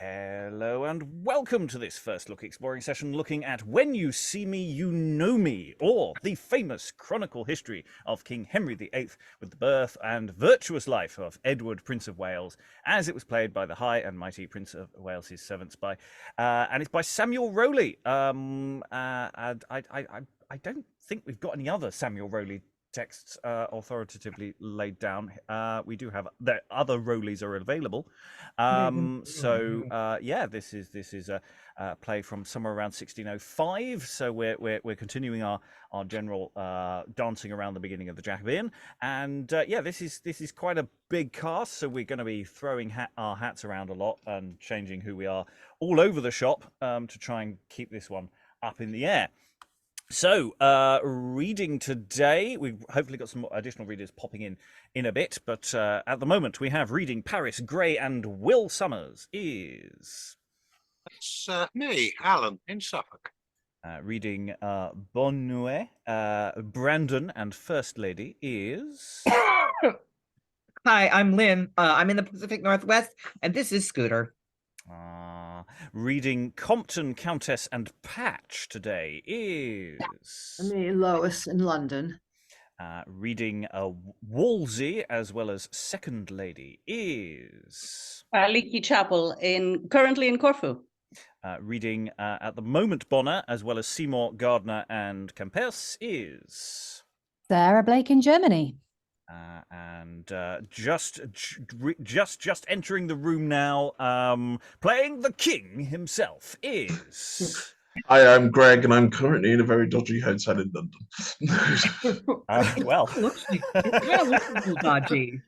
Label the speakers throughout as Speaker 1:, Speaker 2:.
Speaker 1: Hello and welcome to this first look exploring session looking at When You See Me, You Know Me, or the famous chronicle history of King Henry VIII with the birth and virtuous life of Edward, Prince of Wales, as it was played by the High and Mighty Prince of Wales's servants and it's by Samuel Rowley. And I don't think we've got any other Samuel Rowley texts authoritatively laid down. We do have the other Rowleys are available. This is a play from somewhere around 1605. So we're continuing our general dancing around the beginning of the Jacobean, and this is quite a big cast. So we're going to be throwing our hats around a lot and changing who we are all over the shop to try and keep this one up in the air. So, reading today, we've hopefully got some additional readers popping in a bit, but at the moment we have reading Paris, Gray and Will Summers is...
Speaker 2: It's me, Alan, in Suffolk.
Speaker 1: Reading Boneuet, Brandon and First Lady is...
Speaker 3: Hi, I'm Lynn. I'm in the Pacific Northwest, and this is Scooter.
Speaker 1: Reading Compton, Countess and Patch today is...
Speaker 4: Me, Lois, in London.
Speaker 1: Reading Wolsey as well as Second Lady is...
Speaker 5: Aliki, Chapple, currently in Corfu.
Speaker 1: Reading at the moment Bonner as well as Seymour, Gardner and Campeus is...
Speaker 6: Sarah Blake in Germany.
Speaker 1: Just entering the room now, playing the king himself is...
Speaker 7: Hi, I'm Greg, and I'm currently in a very dodgy hotel in London.
Speaker 3: Looks like it kind of looks a little dodgy.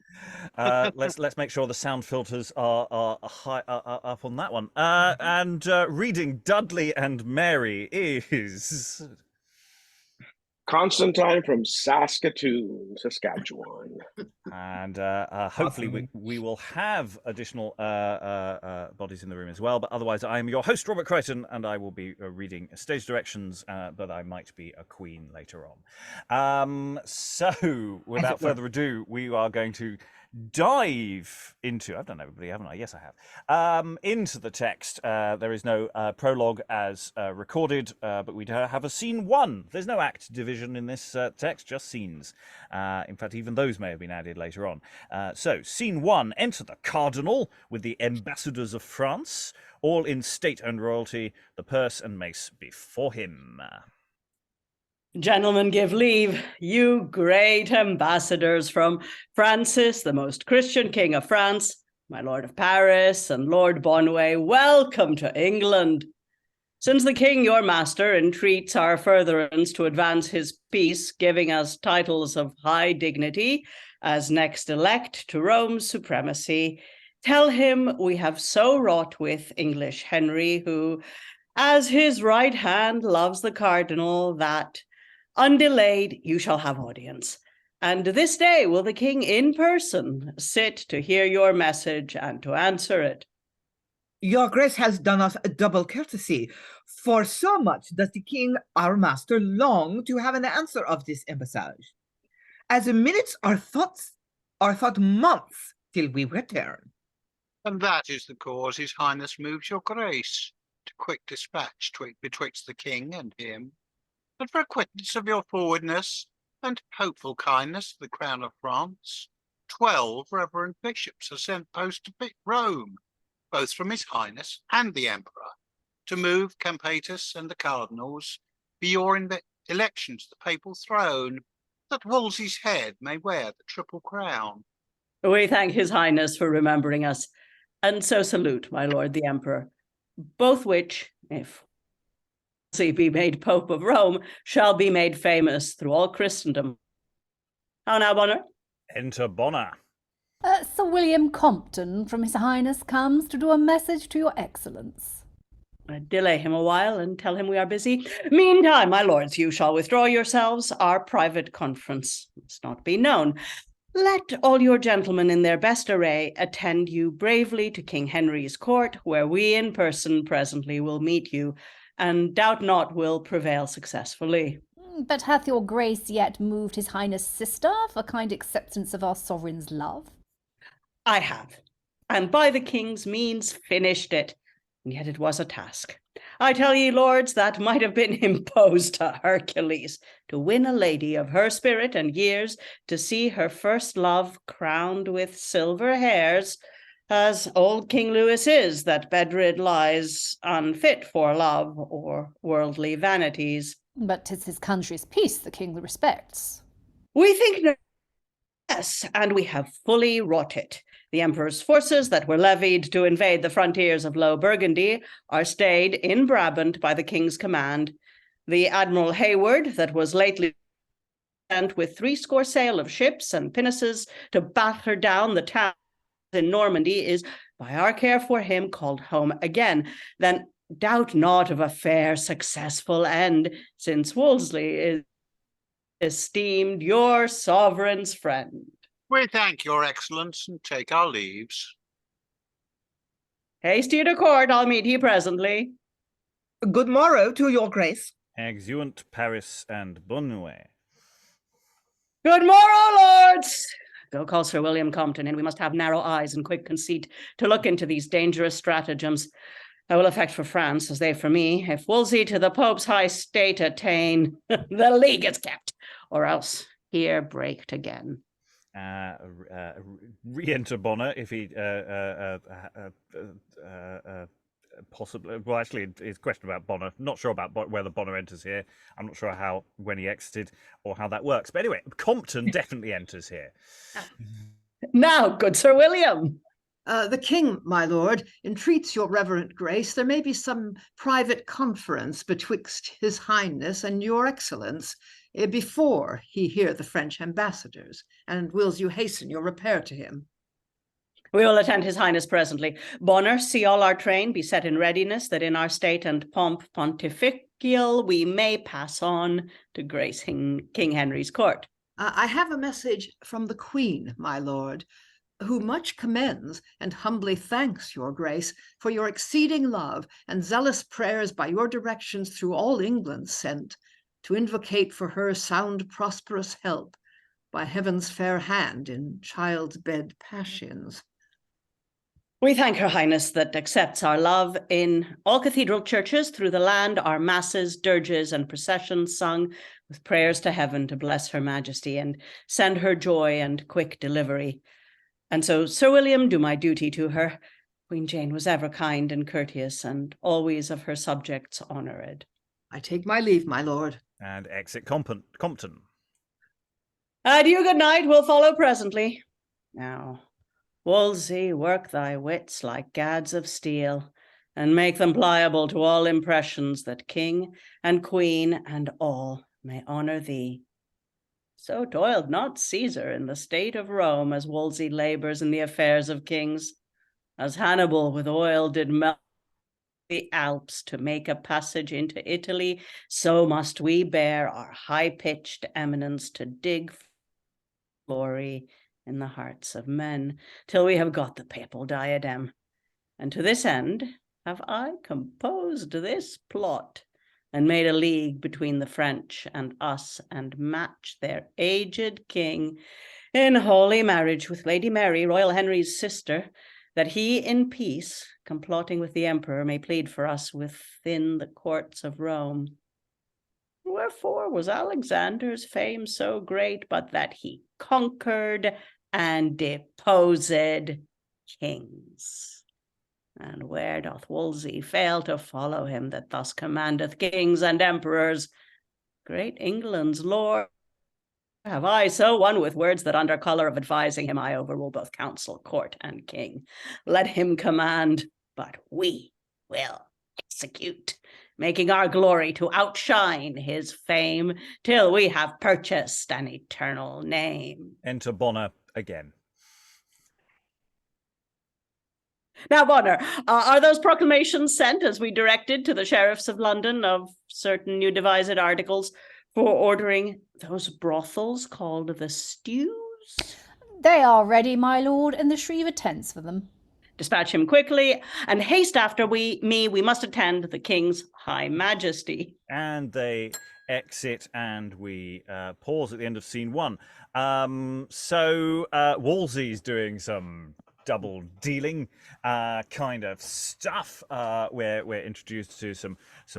Speaker 1: Let's make sure the sound filters are high up on that one. And reading Dudley and Mary is...
Speaker 8: Constantine from Saskatoon, Saskatchewan.
Speaker 1: And hopefully we will have additional bodies in the room as well. But otherwise, I am your host, Robert Crighton, and I will be reading stage directions, but I might be a queen later on. So, without further ado, we are going to dive into... I've done everybody, haven't I? Yes, I have. Into the text. There is no prologue as recorded, but we have a scene one. There's no act division in this text, just scenes. In fact, even those may have been added later on. So, scene one, enter the cardinal with the ambassadors of France, all in state and royalty, the purse and mace before him.
Speaker 5: Gentlemen, give leave, you great ambassadors from Francis, the most Christian king of France, my Lord of Paris and Lord Boneuet, welcome to England. Since the king, your master, entreats our furtherance to advance his peace, giving us titles of high dignity as next elect to Rome's supremacy, tell him we have so wrought with English Henry, who, as his right hand, loves the cardinal, that undelayed, you shall have audience. And this day will the king in person sit to hear your message and to answer it.
Speaker 3: Your grace has done us a double courtesy, for so much does the king, our master, long to have an answer of this embassage. As minutes are thought months till we return.
Speaker 2: And that is the cause his highness moves your grace to quick dispatch betwixt the king and him. But for acquittance of your forwardness and hopeful kindness to the crown of France, 12 reverend bishops are sent post to Rome, both from his highness and the emperor, to move Campeus and the cardinals for your election to the papal throne, that Wolsey's head may wear the triple crown.
Speaker 5: We thank his highness for remembering us, and so salute my lord the emperor, both which, if Wolsey be made Pope of Rome, shall be made famous through all Christendom. How now, Bonner?
Speaker 1: Enter Bonner.
Speaker 6: Sir William Compton from His Highness comes to do a message to your excellence.
Speaker 5: Delay him a while and tell him we are busy. Meantime, my lords, you shall withdraw yourselves. Our private conference must not be known. Let all your gentlemen in their best array attend you bravely to King Henry's court, where we in person presently will meet you, and doubt not will prevail successfully.
Speaker 6: But hath your grace yet moved His Highness' sister for kind acceptance of our sovereign's love?
Speaker 5: I have, and by the king's means finished it. and yet it was a task. I tell ye, lords, that might have been imposed to Hercules, to win a lady of her spirit and years, to see her first love crowned with silver hairs, as old King Louis is, that bedrid lies unfit for love or worldly vanities.
Speaker 6: But 'tis his country's peace the king respects.
Speaker 5: We think no, yes, and we have fully wrought it. The emperor's forces that were levied to invade the frontiers of Low Burgundy are stayed in Brabant by the king's command. The Admiral Hayward, that was lately sent with 80 sail of ships and pinnaces to batter down the town in Normandy, is by our care for him called home again. Then doubt not of a fair, successful end, since Wolsey is esteemed your sovereign's friend.
Speaker 2: We thank your excellence and take our leaves.
Speaker 5: Haste you to court, I'll meet you presently.
Speaker 3: Good morrow to your grace.
Speaker 1: Exeunt Paris and Boneuet.
Speaker 5: Good morrow, lords! Go call Sir William Compton, and we must have narrow eyes and quick conceit to look into these dangerous stratagems. I will effect for France, as they for me, if Wolsey to the Pope's high state attain, the league is kept, or else here breaked again.
Speaker 1: Re-enter Bonner if he possibly. Well, actually, it's a question about Bonner. Not sure about whether Bonner enters here. I'm not sure when he exited or how that works. But anyway, Compton definitely enters here.
Speaker 5: Now, good Sir William.
Speaker 4: The king, my lord, entreats your reverent grace there may be some private conference betwixt his highness and your excellence before he hear the French ambassadors, and wills you hasten your repair to him.
Speaker 5: We will attend his highness presently. Bonner, see all our train be set in readiness, that in our state and pomp pontificial we may pass on to grace King Henry's court.
Speaker 4: I have a message from the queen, my lord, who much commends and humbly thanks your grace for your exceeding love and zealous prayers by your directions through all England sent, to invocate for her sound prosperous help by heaven's fair hand in child's bed passions.
Speaker 5: We thank her highness that accepts our love. In all cathedral churches through the land are masses, dirges, and processions sung with prayers to heaven to bless her majesty and send her joy and quick delivery. And so, Sir William, do my duty to her. Queen Jane was ever kind and courteous, and always of her subjects honoured.
Speaker 4: I take my leave, my lord.
Speaker 1: And exit Compton.
Speaker 5: Adieu, good night. We'll follow presently. Now, Wolsey, work thy wits like gads of steel, and make them pliable to all impressions, that king and queen and all may honour thee. So toiled not Caesar in the state of Rome, as Wolsey labours in the affairs of kings, as Hannibal with oil did melt the Alps to make a passage into Italy, so must we bear our high-pitched eminence to dig glory in the hearts of men, till we have got the papal diadem. And to this end have I composed this plot, and made a league between the French and us, and match their aged king in holy marriage with Lady Mary, Royal Henry's sister, that he in peace, complotting with the emperor, may plead for us within the courts of Rome. Wherefore was Alexander's fame so great, but that he conquered and deposed kings? And where doth Wolsey fail to follow him, that thus commandeth kings and emperors? Great England's lord, have I so won with words that under colour of advising him I overrule both council, court, and king. Let him command, but we will execute, making our glory to outshine his fame, till we have purchased an eternal name.
Speaker 1: Enter Bonner again.
Speaker 5: Now, Bonner, are those proclamations sent as we directed to the sheriffs of London of certain new devised articles for ordering those brothels called the stews?
Speaker 6: They are ready, my lord, and the Shreve attends for them.
Speaker 5: Dispatch him quickly, and haste after we must attend the king's high majesty.
Speaker 1: And they exit, and we pause at the end of scene 1. So Wolsey's doing some double dealing kind of stuff. We're introduced to some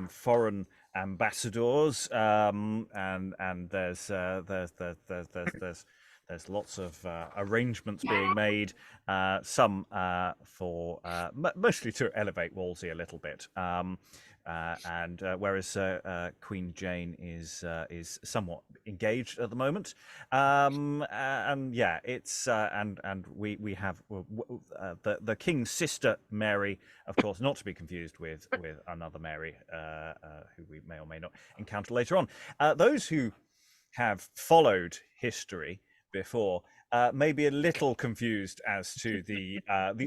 Speaker 1: foreign ambassadors, and there's lots of arrangements being made, some for mostly to elevate Wolsey a little bit. And whereas Queen Jane is somewhat engaged at the moment, and yeah, it's and we have the King's sister Mary, of course, not to be confused with another Mary, who we may or may not encounter later on. Those who have followed history before may be a little confused as to the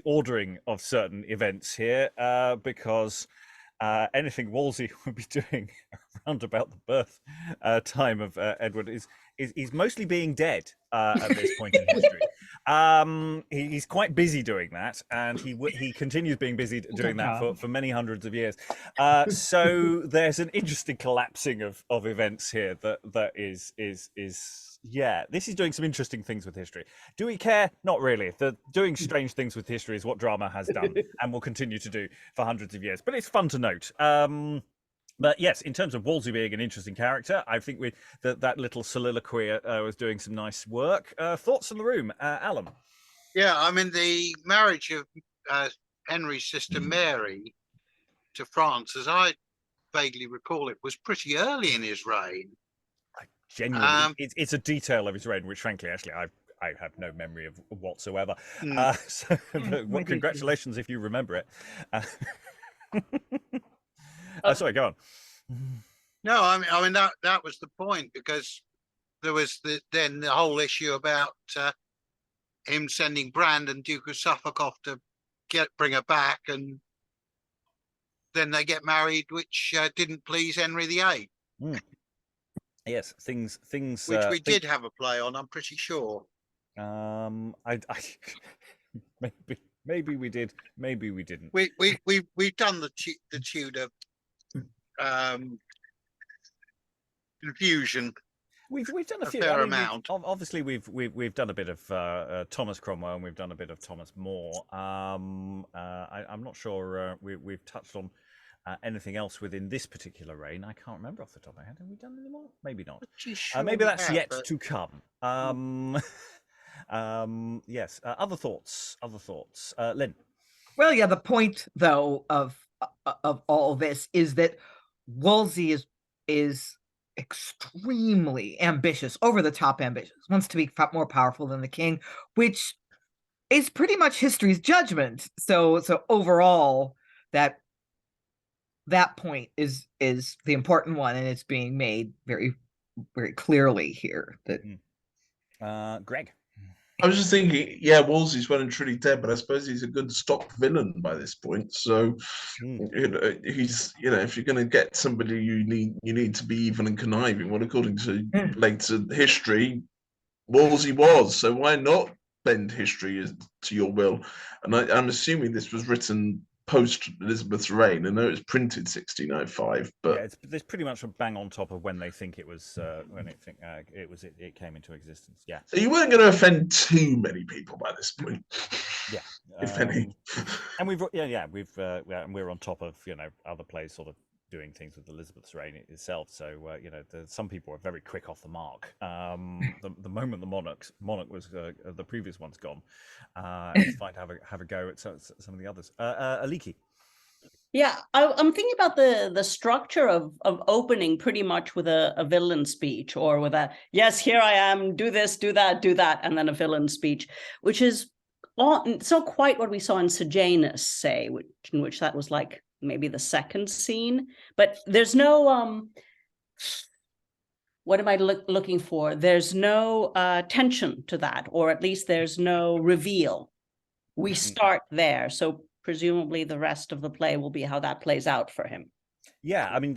Speaker 1: ordering of certain events here, because anything Wolsey would be doing around about the birth time of Edward is mostly being dead at this point in history. He's quite busy doing that, and he continues being busy doing that for many hundreds of years. So there's an interesting collapsing of events here that is yeah, this is doing some interesting things with history. Do we care? Not really. Doing strange things with history is what drama has done and will continue to do for hundreds of years. But it's fun to note. But yes, in terms of Wolsey being an interesting character, I think that little soliloquy was doing some nice work. Thoughts in the room, Alan?
Speaker 2: Yeah, I mean, the marriage of Henry's sister Mary to France, as I vaguely recall it, was pretty early in his reign.
Speaker 1: Genuinely, it's a detail of his reign, which frankly, actually, I have no memory of whatsoever. So, congratulations if you remember it. Sorry, go on.
Speaker 2: No, I mean that was the point, because there was then the whole issue about him sending Brand and Duke of Suffolk off to bring her back, and then they get married, which didn't please Henry VIII.
Speaker 1: Yes, things
Speaker 2: which we did have a play on, I'm pretty sure.
Speaker 1: Maybe we did, maybe we didn't.
Speaker 2: We've done the Tudor confusion.
Speaker 1: We've done a few.
Speaker 2: Fair amount.
Speaker 1: Obviously, we've done a bit of Thomas Cromwell, and we've done a bit of Thomas More. I'm not sure we've touched on anything else within this particular reign. I can't remember off the top of my head. Have we done any more? Maybe not.
Speaker 2: Sure
Speaker 1: maybe that's yet
Speaker 2: but...
Speaker 1: to come. Yes. Other thoughts. Lynn.
Speaker 3: Well, yeah. The point, though, of all this is that Wolsey is extremely ambitious, over the top ambitious, wants to be more powerful than the king, which is pretty much history's judgment. So overall, that point is the important one, and it's being made very, very clearly here. That
Speaker 1: Greg.
Speaker 7: I was just thinking, yeah, Wolsey's well and truly dead, but I suppose he's a good stock villain by this point. So, he's, if you're going to get somebody, you need to be evil and conniving. Well, according to later history, Wolsey was. So why not bend history to your will? And I'm assuming this was written post Elizabeth's reign. I know it was printed 1605, but
Speaker 1: yeah, it's pretty much a bang on top of when they think it was it came into existence. Yeah.
Speaker 7: So you weren't going to offend too many people by this point.
Speaker 1: Yeah,
Speaker 7: if any.
Speaker 1: And we're on top of other plays sort of doing things with Elizabeth's reign itself. So some people are very quick off the mark. The moment the monarch was the previous one's gone, it's fine to have a go at some of the others. Aliki.
Speaker 5: Yeah, I'm thinking about the structure of opening pretty much with a villain speech, or with a yes, here I am, do this, do that, and then a villain speech, which is it's not quite what we saw in Sejanus, say, in which that was like maybe the second scene, but there's no what am I looking for? There's no tension to that, or at least there's no reveal. We start there, so presumably the rest of the play will be how that plays out for him.
Speaker 1: Yeah, I mean,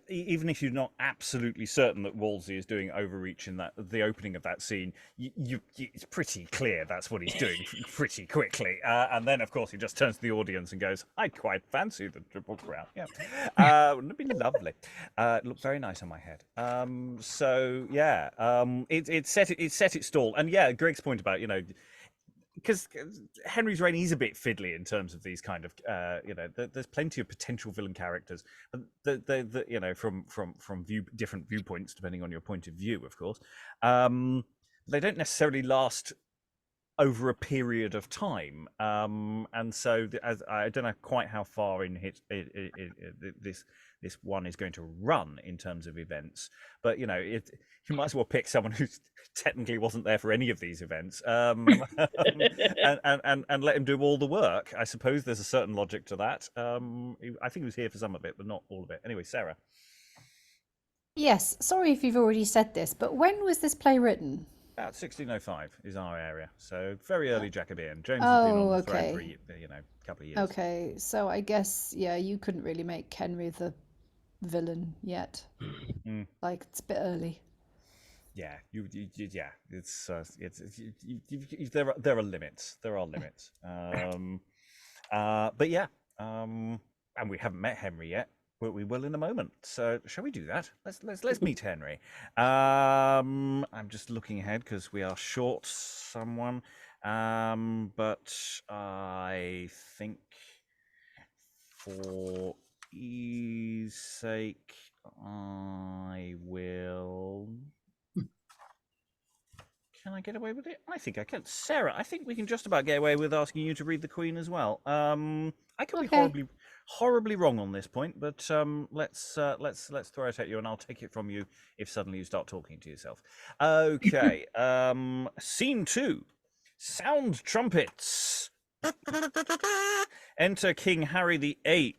Speaker 1: even if you're not absolutely certain that Wolsey is doing overreach in the opening of that scene, it's pretty clear that's what he's doing pretty quickly. And then, of course, he just turns to the audience and goes, "I quite fancy the Triple Crown." Yeah, wouldn't it be lovely? It looked very nice on my head. So yeah, it set its stall. And yeah, Greg's point about because Henry's reign is a bit fiddly in terms of these kind of, there's plenty of potential villain characters, but from different viewpoints, depending on your point of view, of course. They don't necessarily last over a period of time, and so I don't know quite how far in this one is going to run in terms of events, but you might as well pick someone who technically wasn't there for any of these events, and let him do all the work. I suppose there's a certain logic to that. I think he was here for some of it, but not all of it. Anyway, Sarah.
Speaker 6: Yes, sorry if you've already said this, but when was this play written?
Speaker 1: About 1605 is our area, so very early Jacobean. James has been on the throne for a couple of years.
Speaker 6: Okay, so I guess you couldn't really make Henry the villain yet. Like it's a bit early.
Speaker 1: Yeah, there are limits. There are limits. But yeah, and we haven't met Henry yet. Well, we will in a moment. So shall we do that? Let's meet Henry. I'm just looking ahead because we are short someone. But I think for ease sake, I will. Can I get away with it? I think I can. Sarah, I think we can just about get away with asking you to read the Queen as well. I could be horribly wrong on this point, but let's throw it at you, and I'll take it from you if suddenly you start talking to yourself. Okay. Scene 2. Sound trumpets. Enter King Harry VIII,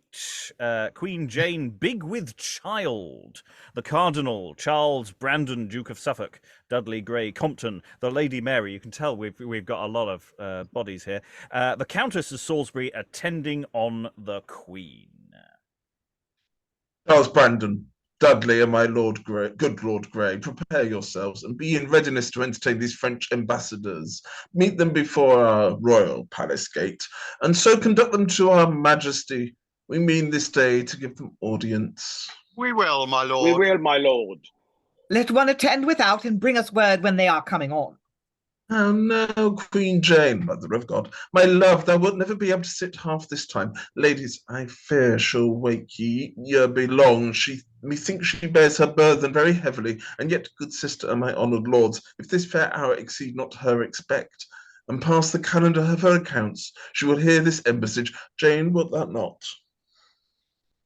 Speaker 1: Queen Jane big with child, the Cardinal, Charles Brandon, Duke of Suffolk, Dudley Grey, Compton, the Lady Mary. You can tell we've got a lot of bodies here. The Countess of Salisbury attending on the Queen.
Speaker 7: Charles Brandon, Dudley, and my Lord Grey, good Lord Grey, prepare yourselves and be in readiness to entertain these French ambassadors. Meet them before our royal palace gate, and so conduct them to our Majesty. We mean this day to give them audience.
Speaker 2: We will, my lord.
Speaker 8: We will, my lord.
Speaker 3: Let one attend without and bring us word when they are coming on.
Speaker 7: Oh no, Queen Jane, Mother of God, my love, thou wilt never be able to sit half this time. Ladies, I fear she'll wake ye ere be long. Methinks she bears her burthen very heavily, and yet, good sister and my honoured lords, if this fair hour exceed not her expect, and pass the calendar of her accounts, she will hear this embassage. Jane, wilt thou not?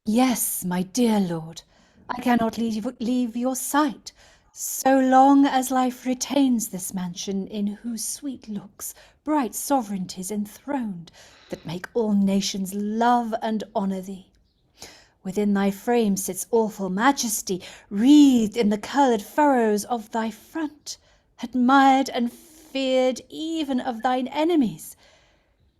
Speaker 6: Yes, my dear lord, I cannot leave your sight, so long as life retains this mansion, in whose sweet looks bright sovereignty's enthroned, that make all nations love and honour thee. Within thy frame sits awful majesty, wreathed in the coloured furrows of thy front, admired and feared even of thine enemies.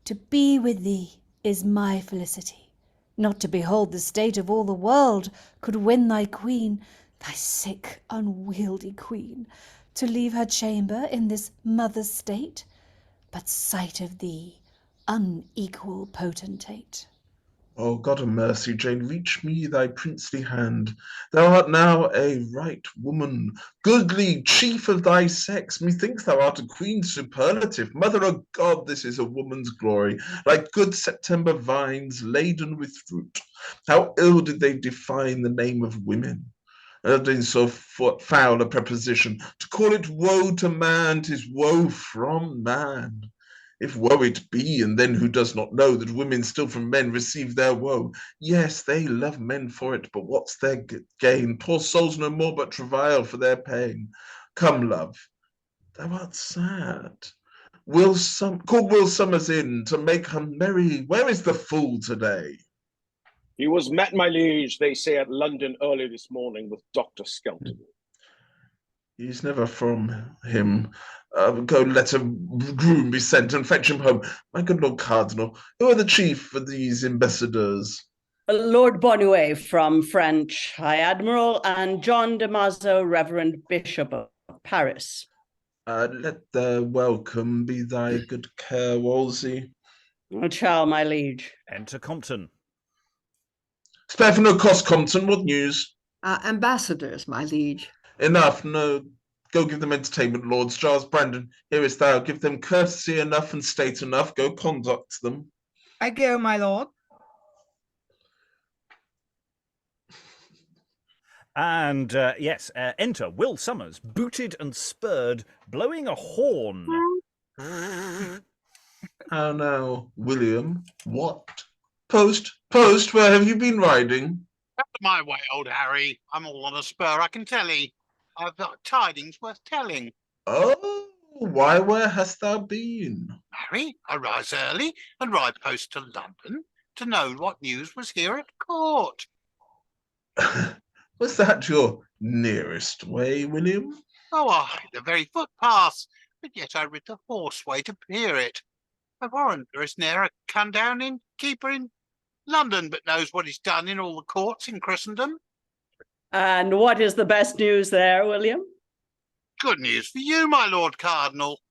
Speaker 6: To be with thee is my felicity. Not to behold the state of all the world could win thy queen, thy sick, unwieldy queen, to leave her chamber in this mother's state, but sight of thee, unequal potentate.
Speaker 7: O God of mercy, Jane, reach me thy princely hand. Thou art now a right woman, goodly, chief of thy sex. Methinks thou art a queen superlative. Mother of God, this is a woman's glory, like good September vines laden with fruit. How ill did they define the name of women, in so foul a preposition. To call it woe to man, 'tis woe from man. If woe it be, and then who does not know that women still from men receive their woe? Yes, they love men for it, but what's their gain? Poor souls no more but travail for their pain. Come, love, thou art sad. Call Will Summers in to make her merry. Where is the fool today?
Speaker 8: He was met, my liege, they say, at London early this morning with Dr. Skelton.
Speaker 7: He's never from him. Go let a groom be sent and fetch him home. My good Lord Cardinal, who are the chief of these ambassadors?
Speaker 5: Lord Boneuet from French High Admiral, and John de Mazo, Reverend Bishop of Paris.
Speaker 7: Let their welcome be thy good care, Wolsey.
Speaker 5: It shall, my liege.
Speaker 1: Enter Compton.
Speaker 7: Spare for no cost, Compton. What news?
Speaker 4: Ambassadors, my liege.
Speaker 7: Enough, no Go give them entertainment, lords. Giles Brandon, hearest thou? Give them courtesy enough and state enough. Go conduct them.
Speaker 3: I go, my lord.
Speaker 1: And yes, enter Will Summers, booted and spurred, blowing a horn.
Speaker 7: How now, William? What? Post, where have you been riding?
Speaker 2: Out of my way, old Harry. I'm all on a spur, I can tell 'ee. I've got tidings worth telling.
Speaker 7: Oh, why, where hast thou been?
Speaker 2: Harry, I rise early and ride post to London to know what news was here at court.
Speaker 7: Was that your nearest way, William?
Speaker 2: Oh, aye, the very footpath, but yet I rid the horseway to peer it. I warrant there is ne'er a come-down innkeeper in London but knows what is done in all the courts in Christendom.
Speaker 5: And what is the best news there, William?
Speaker 2: Good news for you, my Lord Cardinal.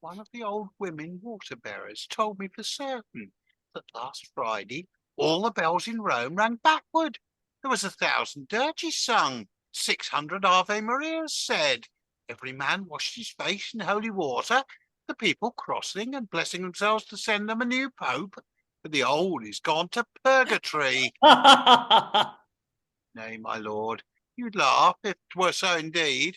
Speaker 2: One of the old women water-bearers told me for certain that last Friday all the bells in Rome rang backward. There was 1,000 dirges sung, 600 Ave Marias said. Every man washed his face in holy water, the people crossing and blessing themselves to send them a new pope, but the old is gone to purgatory. Nay, my lord, you'd laugh if 'twere so indeed.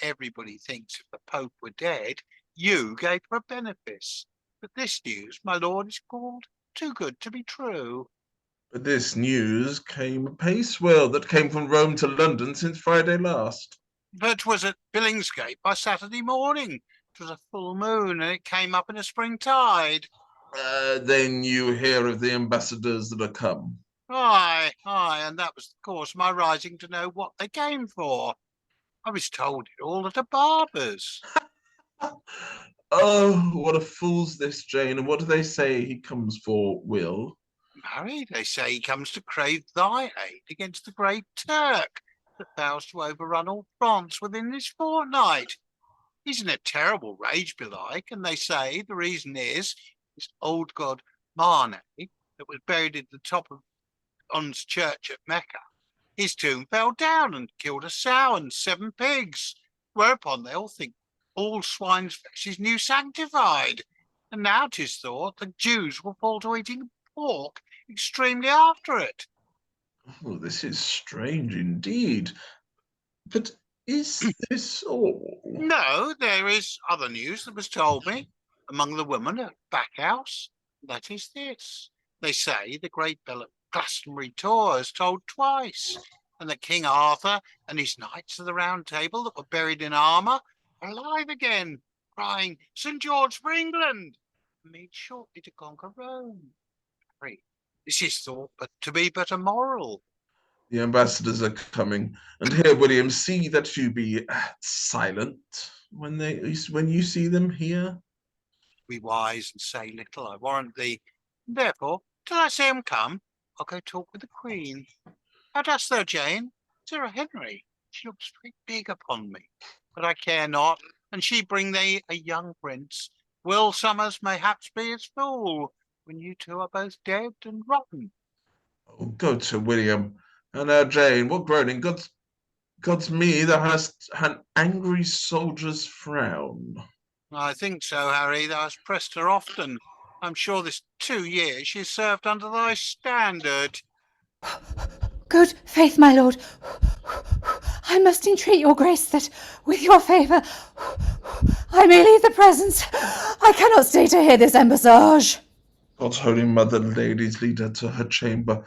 Speaker 2: Everybody thinks if the Pope were dead, you gave her a benefice. But this news, my lord, is called too good to be true.
Speaker 7: But this news came apace, Will, that came from Rome to London since Friday last.
Speaker 2: But 'twas at Billingsgate by Saturday morning. 'Twas a full moon, and it came up in a spring tide.
Speaker 7: Then you hear of the ambassadors that are come.
Speaker 2: Aye, and that was the cause of my rising to know what they came for. I was told it all at a barber's.
Speaker 7: Oh, what a fool's this, Jane, and what do they say he comes for, Will?
Speaker 2: Marry, they say he comes to crave thy aid against the great Turk that vows to overrun all France within this fortnight. He's in a terrible rage, belike, and they say the reason is this old god Mane that was buried at the top of On's church at Mecca. His tomb fell down and killed a sow and 7 pigs, whereupon they all think all swine's flesh is new sanctified. And now 'tis thought the Jews will fall to eating pork extremely after it.
Speaker 7: Oh, this is strange indeed. But is this all?
Speaker 2: No, there is other news that was told me among the women at Backhouse. That is this. They say the great bell at Glastonbury Tor has tolled twice, and that King Arthur and his knights of the Round Table that were buried in armour are alive again, crying, St. George for England, and mean shortly to conquer Rome. This is thought but to be but a moral.
Speaker 7: The ambassadors are coming, and here, William, see that you be silent when you see them here.
Speaker 2: Be wise and say little, I warrant thee. Therefore, till I see 'em come, I'll go talk with the Queen. How dost thou, Jane? Sarah Henry, she looks very big upon me, but I care not, and she bring thee a young prince. Will Summers mayhaps be his fool, when you two are both dead and rotten.
Speaker 7: Oh, go to William. And now, Jane, what groaning? God's me, thou hast an angry soldier's frown.
Speaker 2: I think so, Harry. Thou hast pressed her often. I'm sure this 2 years she has served under thy standard.
Speaker 6: Good faith, my lord, I must entreat your grace that, with your favour, I may leave the presence. I cannot stay to hear this embassage.
Speaker 7: God's holy mother, ladies, lead her to her chamber.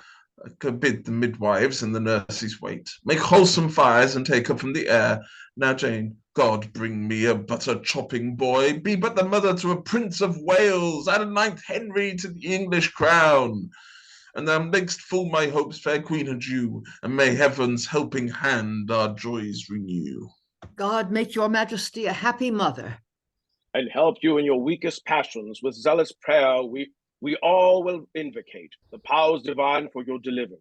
Speaker 7: Bid the midwives and the nurses wait. Make wholesome fires and take her from the air. Now, Jane, God bring me a butter-chopping boy. Be but the mother to a Prince of Wales, add a 9th Henry to the English crown. And thou makest full my hopes, fair Queen, adieu, and may heaven's helping hand our joys renew.
Speaker 4: God make your majesty a happy mother.
Speaker 8: And help you in your weakest passions. With zealous prayer, we all will invocate the powers divine for your deliverance.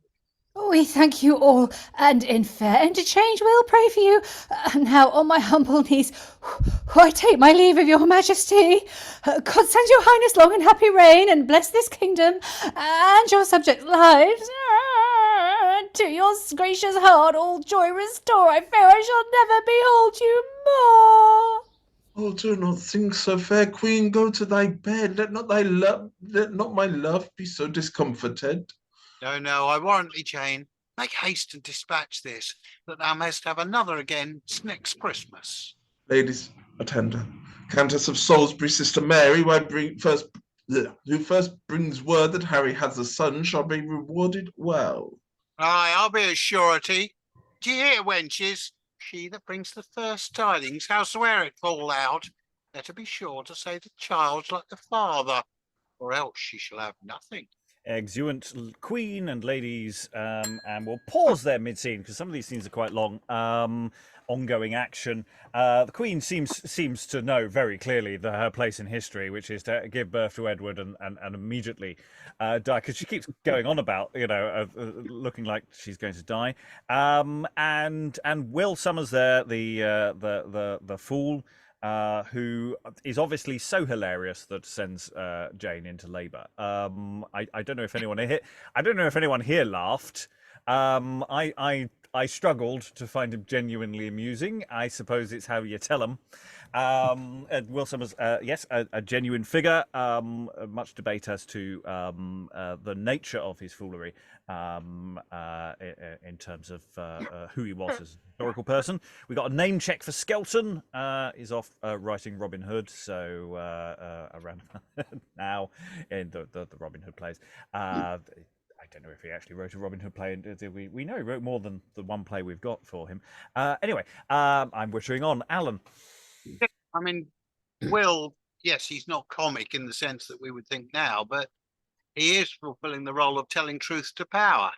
Speaker 6: We thank you all, and in fair interchange we'll pray for you. Now, on my humble knees, I take my leave of your majesty. God send your highness long and happy reign, and bless this kingdom and your subjects' lives. to your gracious heart all joy restore. I fear I shall never behold you more.
Speaker 7: Oh, do not think so, fair queen. Go to thy bed. Let not my love be so discomforted.
Speaker 2: No, I warrant thee, Jane. Make haste and dispatch this, that thou mayst have another again next Christmas.
Speaker 7: Ladies, attend her. Countess of Salisbury, Sister Mary, who first brings word that Harry has a son, shall be rewarded well.
Speaker 2: Aye, I'll be a surety. Do you hear, wenches? She that brings the first tidings, howsoe'er it fall out, let her be sure to say the child's like the father, or else she shall have nothing.
Speaker 1: Exeunt queen and ladies, and we'll pause there mid-scene because some of these scenes are quite long. Ongoing action. The queen seems to know very clearly her place in history, which is to give birth to Edward and immediately die, because she keeps going on about looking like she's going to die. And Will Summers there, the fool. Who is obviously so hilarious that sends Jane into labour. I don't know if anyone here. I don't know if anyone here laughed. I struggled to find him genuinely amusing. I suppose it's how you tell him. And Will Summers, yes, a genuine figure. Much debate as to the nature of his foolery in terms of who he was as a historical person. We got a name check for Skelton. He's off writing Robin Hood, so around now in the Robin Hood plays. I don't know if he actually wrote a Robin Hood play. We know he wrote more than the one play we've got for him. Anyway, I'm wittering on. Alan.
Speaker 2: I mean, Will, yes, he's not comic in the sense that we would think now, but he is fulfilling the role of telling truth to power.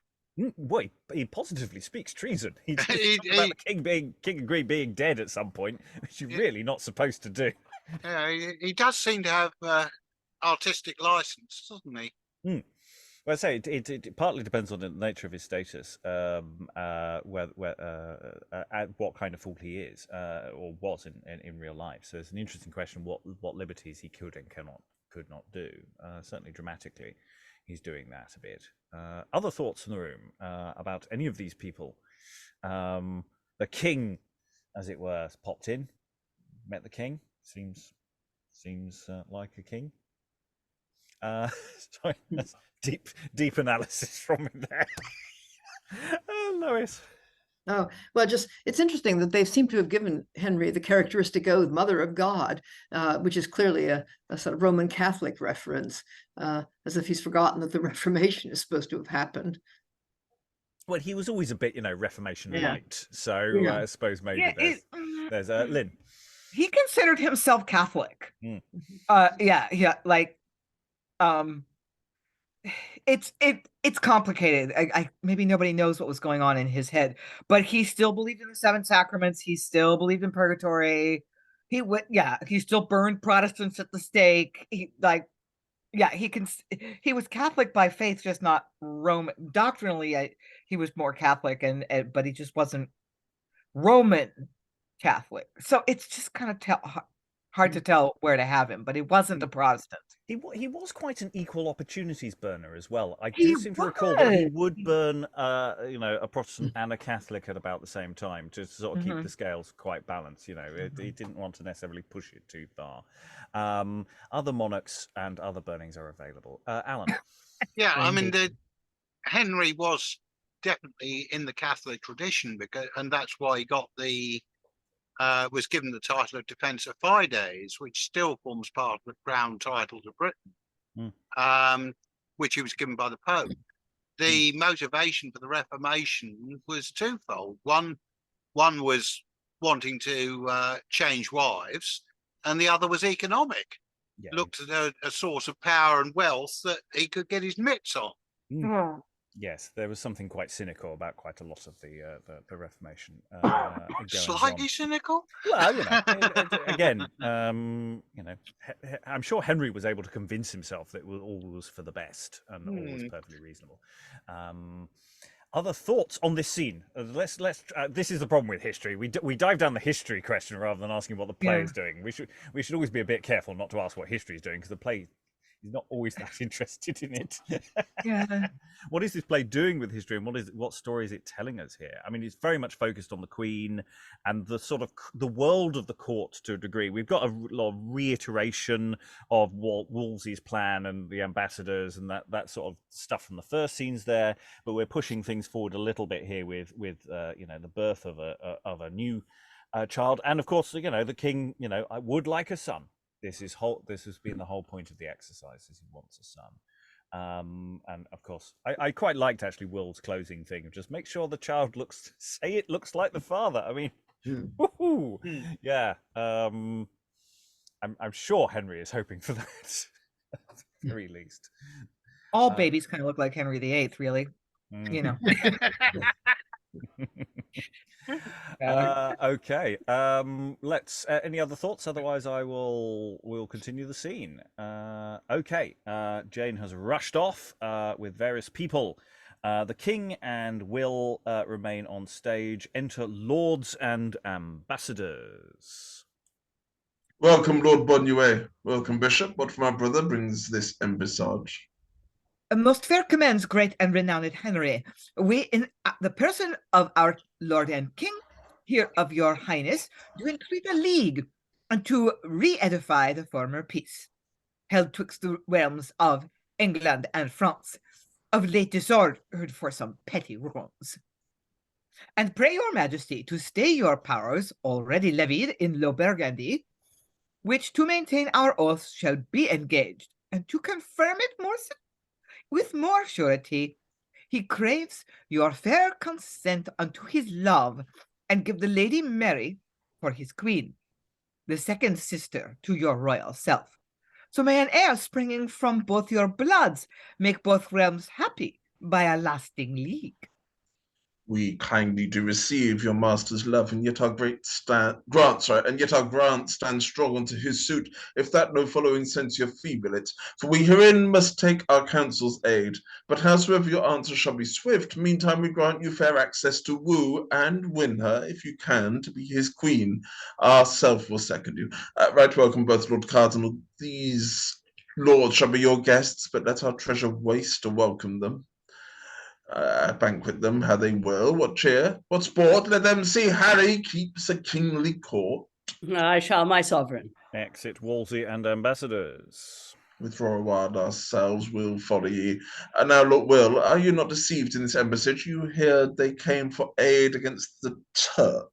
Speaker 1: Well, he positively speaks treason. He about the King of Green being dead at some point, which you're really not supposed to do.
Speaker 2: Yeah, he does seem to have artistic license, doesn't he?
Speaker 1: Well, I say it partly depends on the nature of his status, what kind of fool he is, or was in real life. So it's an interesting question: what liberties he could and could not do. Certainly, dramatically, he's doing that a bit. Other thoughts in the room about any of these people? The king, as it were, popped in, met the king. Seems like a king. Sorry, that's deep analysis from me there. Lois.
Speaker 4: Oh, well, it's interesting that they seem to have given Henry the characteristic oath, Mother of God, which is clearly a sort of Roman Catholic reference, as if he's forgotten that the Reformation is supposed to have happened.
Speaker 1: Well, he was always a bit, Reformation light, so I suppose maybe there's Lynn.
Speaker 3: He considered himself Catholic. It's complicated. I maybe nobody knows what was going on in his head, but he still believed in the seven sacraments. He still believed in purgatory. He still burned Protestants at the stake. He was Catholic by faith, just not Roman. Doctrinally, he was more Catholic, but he just wasn't Roman Catholic. So it's just kind of hard to tell where to have him, but he wasn't a Protestant.
Speaker 1: He was quite an equal opportunities burner as well. I do seem to recall that he would burn, a Protestant and a Catholic at about the same time to sort of keep the scales quite balanced. He didn't want to necessarily push it too far. Other monarchs and other burnings are available. Alan.
Speaker 2: Yeah, I mean, Henry was definitely in the Catholic tradition, and that's why he got was given the title of Defensor Fides, which still forms part of the crown titles of Britain, which he was given by the Pope. The motivation for the Reformation was twofold. One was wanting to change wives, and the other was economic. Yeah. Looked at a source of power and wealth that he could get his mitts on.
Speaker 1: Yes, there was something quite cynical about quite a lot of the Reformation.
Speaker 2: Slightly cynical?
Speaker 1: Well, again, I'm sure Henry was able to convince himself that all was for the best and all was perfectly reasonable. Other thoughts on this scene? Let's. This is the problem with history. We dive down the history question rather than asking what the play is doing. We should always be a bit careful not to ask what history is doing, because the play He's not always that interested in it.
Speaker 3: Yeah.
Speaker 1: What is this play doing with history, and what story is it telling us here? I mean, it's very much focused on the Queen and the sort of the world of the court to a degree. We've got a lot of reiteration of Wolsey's plan and the ambassadors and that sort of stuff from the first scenes there, but we're pushing things forward a little bit here with the birth of a new child, and of course, the king, I would like a son. This has been the whole point of the exercise, is he wants a son. And of course, I quite liked actually Will's closing thing of just make sure the child looks like the father. I mean, woohoo! Yeah. I'm sure Henry is hoping for that, at the very least.
Speaker 3: All babies kind of look like Henry VIII, really.
Speaker 1: Okay. Let's. Any other thoughts? Otherwise, we'll continue the scene. Okay. Jane has rushed off with various people. The king and Will remain on stage. Enter lords and ambassadors.
Speaker 7: Welcome, Lord Boneuet. Welcome, Bishop. What from our brother brings this embassage?
Speaker 3: A most fair commends, great and renowned Henry. We, in the person of our Lord and King, hear of your Highness, do entreat a league, and to re-edify the former peace, held twixt the realms of England and France, of late disordered for some petty wrongs. And pray your Majesty to stay your powers already levied in Low Burgundy, which to maintain our oaths shall be engaged, and to confirm it with more surety, he craves your fair consent unto his love, and give the Lady Mary for his queen, the second sister to your royal self. So may an heir springing from both your bloods make both realms happy by a lasting league.
Speaker 7: We kindly do receive your master's love, and yet our grant stands strong unto his suit, if that no following censure feeble it. For we herein must take our counsel's aid. But howsoever your answer shall be swift, meantime we grant you fair access to woo and win her, if you can, to be his queen. Ourself will second you. Right welcome both, Lord Cardinal. These lords shall be your guests, but let our treasure waste to welcome them. Banquet them how they will. What cheer? What sport? Let them see Harry keeps a kingly court.
Speaker 5: I shall, my sovereign.
Speaker 1: Exit Wolsey and ambassadors.
Speaker 7: Withdraw a while ourselves, will follow ye. And now, Lord Will, are you not deceived in this embassage? You heard they came for aid against the Turk.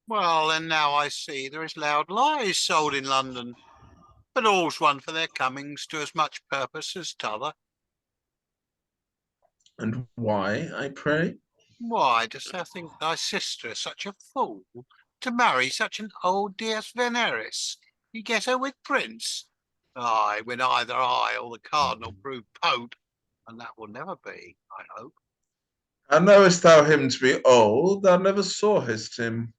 Speaker 2: Well, and now I see there is loud lies sold in London, but all's one for their comings to as much purpose as t'other.
Speaker 7: And why, I pray?
Speaker 2: Why dost thou think thy sister is such a fool to marry such an old Deus Veneris? You get her with Prince? Aye, when either I or the Cardinal prove Pope, and that will never be, I hope.
Speaker 7: And knowest thou him to be old? Thou never sawest him.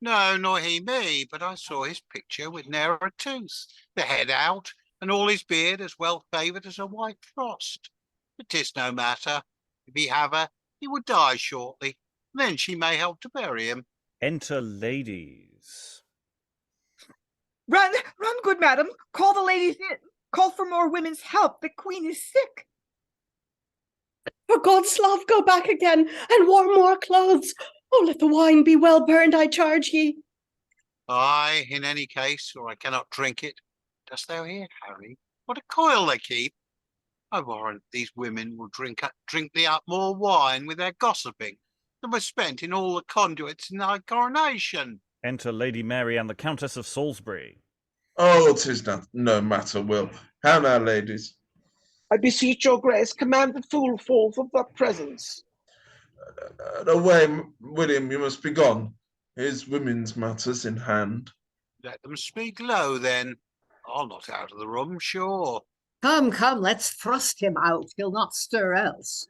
Speaker 2: No, nor he me, but I saw his picture with ne'er a tooth, the head out, and all his beard as well favoured as a white frost. But 'tis no matter. If he have her, he will die shortly. Then she may help to bury him.
Speaker 1: Enter ladies.
Speaker 3: Run, good madam. Call the ladies in. Call for more women's help. The queen is sick.
Speaker 5: For God's love, go back again and warm more clothes. Oh, let the wine be well burned, I charge ye.
Speaker 2: Aye, in any case, or I cannot drink it. Dost thou hear, Harry? What a coil they keep. I warrant these women will drink thee up more wine with their gossiping than was spent in all the conduits in thy coronation.
Speaker 1: Enter Lady Mary and the Countess of Salisbury.
Speaker 7: Oh, 'tis no matter, Will. How now, ladies?
Speaker 8: I beseech your grace, command the fool forth of that presence.
Speaker 7: Away, William, you must be gone. Here's women's matters in hand.
Speaker 2: Let them speak low, then. I'll not out of the room, sure.
Speaker 4: Come, let's thrust him out. He'll not stir else.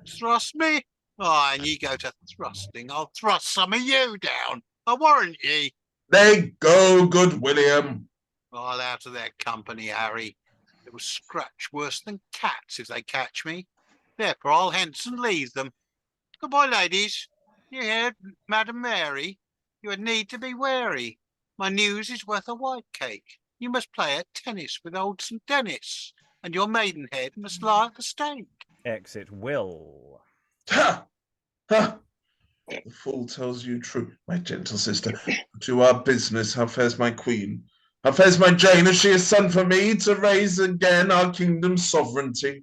Speaker 2: Thrust me? Aye, and ye go to thrusting. I'll thrust some of you down. I warrant ye.
Speaker 7: They go, good William.
Speaker 2: I'll out of their company, Harry. They will scratch worse than cats if they catch me. Therefore I'll hence and leave them. Goodbye, ladies. You heard, Madam Mary? You had need to be wary. My news is worth a white cake. You must play at tennis with old St. Dennis. and your maidenhead must lie at the stake.
Speaker 1: Exit Will.
Speaker 7: Ha! Ha! The fool tells you true, my gentle sister. To our business, how fares my queen? How fares my Jane? Is she a son for me to raise again our kingdom's sovereignty?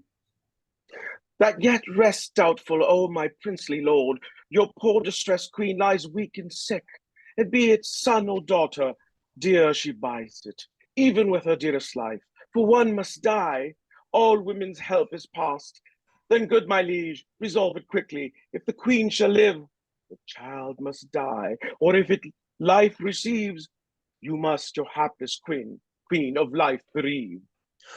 Speaker 8: That yet rests doubtful, O my princely lord. Your poor distressed queen lies weak and sick, and be it son or daughter, dear she buys it, even with her dearest life. For one must die, all women's help is past. Then, good my liege, resolve it quickly. If the queen shall live, the child must die, or if it life receives, you must your hapless queen of life bereave.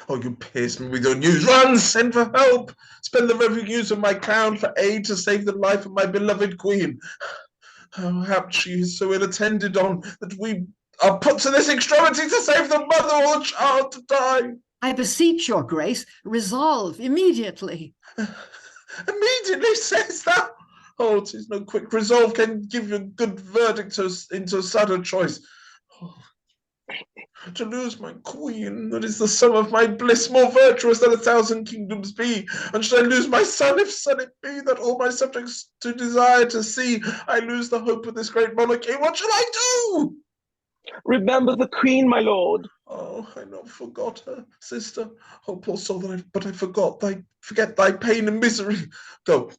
Speaker 7: Oh, you pierce me with your news. Run, send for help. Spend the revenues of my crown for aid to save the life of my beloved queen. Oh, haps she is so ill attended on that we are put to this extremity to save the mother or the child to die.
Speaker 4: I beseech your grace, resolve immediately.
Speaker 7: Immediately, says thou? Oh, 'tis no quick resolve can give you a good verdict into a sudden choice. Oh, to lose my queen, that is the sum of my bliss, more virtuous than 1,000 kingdoms be. And should I lose my son, if son it be, that all my subjects to desire to see, I lose the hope of this great monarchy, what shall I do?
Speaker 8: Remember the queen, my lord.
Speaker 7: Oh, I not forgot her, sister. Oh, poor soul, but I forget thy pain and misery. Go.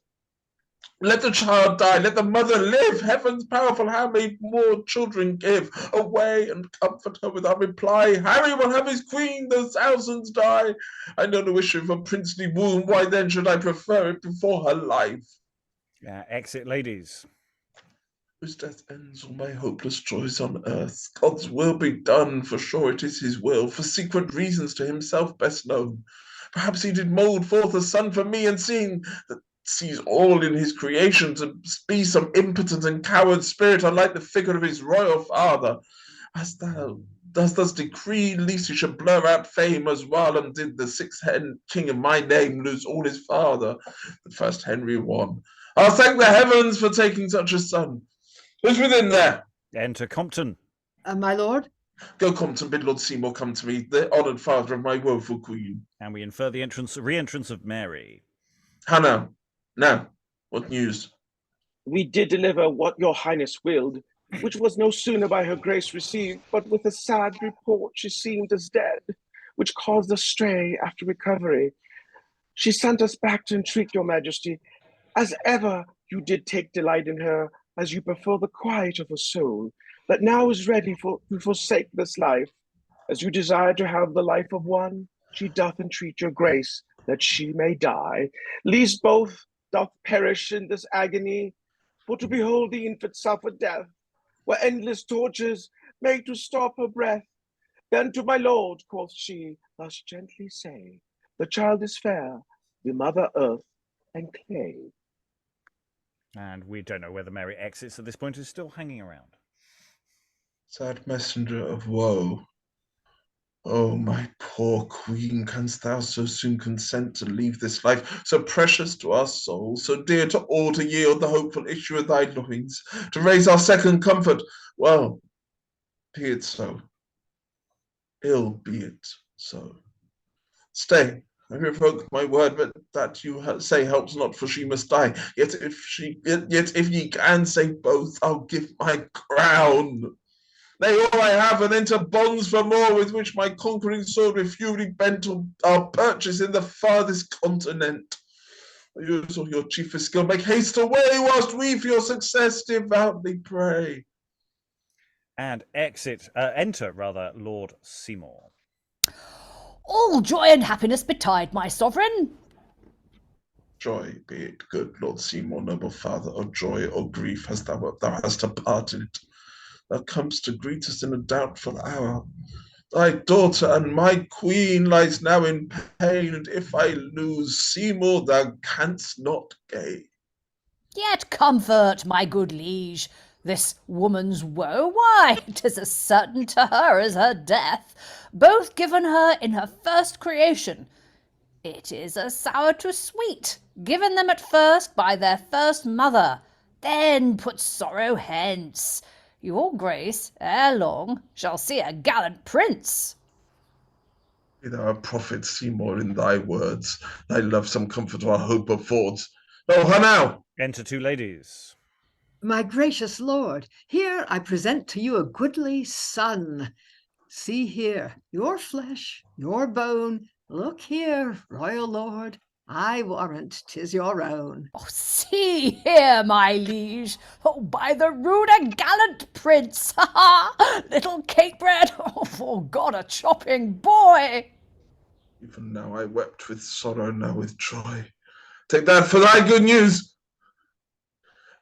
Speaker 7: Let the child die, let the mother live. Heaven's powerful hand may more children give. Away and comfort her without reply. Harry will have his queen, though thousands die. I know no issue of a princely womb. Why then should I prefer it before her life?
Speaker 1: Exit ladies.
Speaker 7: Whose death ends all my hopeless joys on earth. God's will be done, for sure it is his will, for secret reasons to himself best known. Perhaps he did mould forth a son for me, and seeing that sees all in his creation to be some impotent and coward spirit, unlike the figure of his royal father, as thou dost thus decree, lest he should blur out fame, as whilom did the sixth king of my name lose all his father, the first Henry I. I'll thank the heavens for taking such a son. Who's within there?
Speaker 1: Enter Compton.
Speaker 4: My lord?
Speaker 7: Go, Compton, bid Lord Seymour come to me, the honoured father of my woeful queen.
Speaker 1: And we infer the re-entrance of Mary.
Speaker 7: Hannah, now, what news?
Speaker 8: We did deliver what your highness willed, which was no sooner by her grace received, but with a sad report she seemed as dead, which caused us stray after recovery. She sent us back to entreat your majesty, as ever you did take delight in her, as you prefer the quiet of her soul, that now is ready to forsake this life, as you desire to have the life of one, she doth entreat your grace that she may die, lest both doth perish in this agony, for to behold the infant suffer death, were endless tortures made to stop her breath. Then to my lord, quoth she, thus gently say, the child is fair, the mother earth and clay.
Speaker 1: And we don't know whether Mary exits at this point, is still hanging around.
Speaker 7: Sad messenger of woe. Oh, my poor queen, canst thou so soon consent to leave this life, so precious to our souls, so dear to all, to yield the hopeful issue of thy loins, to raise our second comfort? Well, be it so. Ill be it so. Stay, I revoke my word, but that you say helps not, for she must die. Yet if ye can save both, I'll give my crown. Lay all I have, and enter bonds for more, with which my conquering sword with fury bent I'll purchase in the farthest continent. Use all your chiefest skill, make haste away, whilst we for your success devoutly pray.
Speaker 1: And enter Lord Seymour.
Speaker 6: All joy and happiness betide, my sovereign.
Speaker 7: Joy be it, good Lord Seymour, noble father, or joy or grief, as thou hast departed. Thou comest to greet us in a doubtful hour. Thy daughter and my queen lies now in pain, and if I lose Seymour, thou canst not gain.
Speaker 6: Yet comfort, my good liege, this woman's woe, why, 'tis as certain to her as her death, both given her in her first creation. It is as sour to sweet, given them at first by their first mother, then put sorrow hence. Your grace, ere long, shall see a gallant prince.
Speaker 7: Be thou a prophet, Seymour, in thy words. Thy love some comfort or hope affords. Oh, how now?
Speaker 1: Enter two ladies.
Speaker 4: My gracious lord, here I present to you a goodly son. See here, your flesh, your bone. Look here, royal lord, I warrant 'tis your own.
Speaker 6: Oh, see here, my liege. Oh, by the rood, a gallant prince. Ha ha! Little cakebread. Oh, for God, a chopping boy.
Speaker 7: Even now I wept with sorrow, now with joy. Take that for thy good news.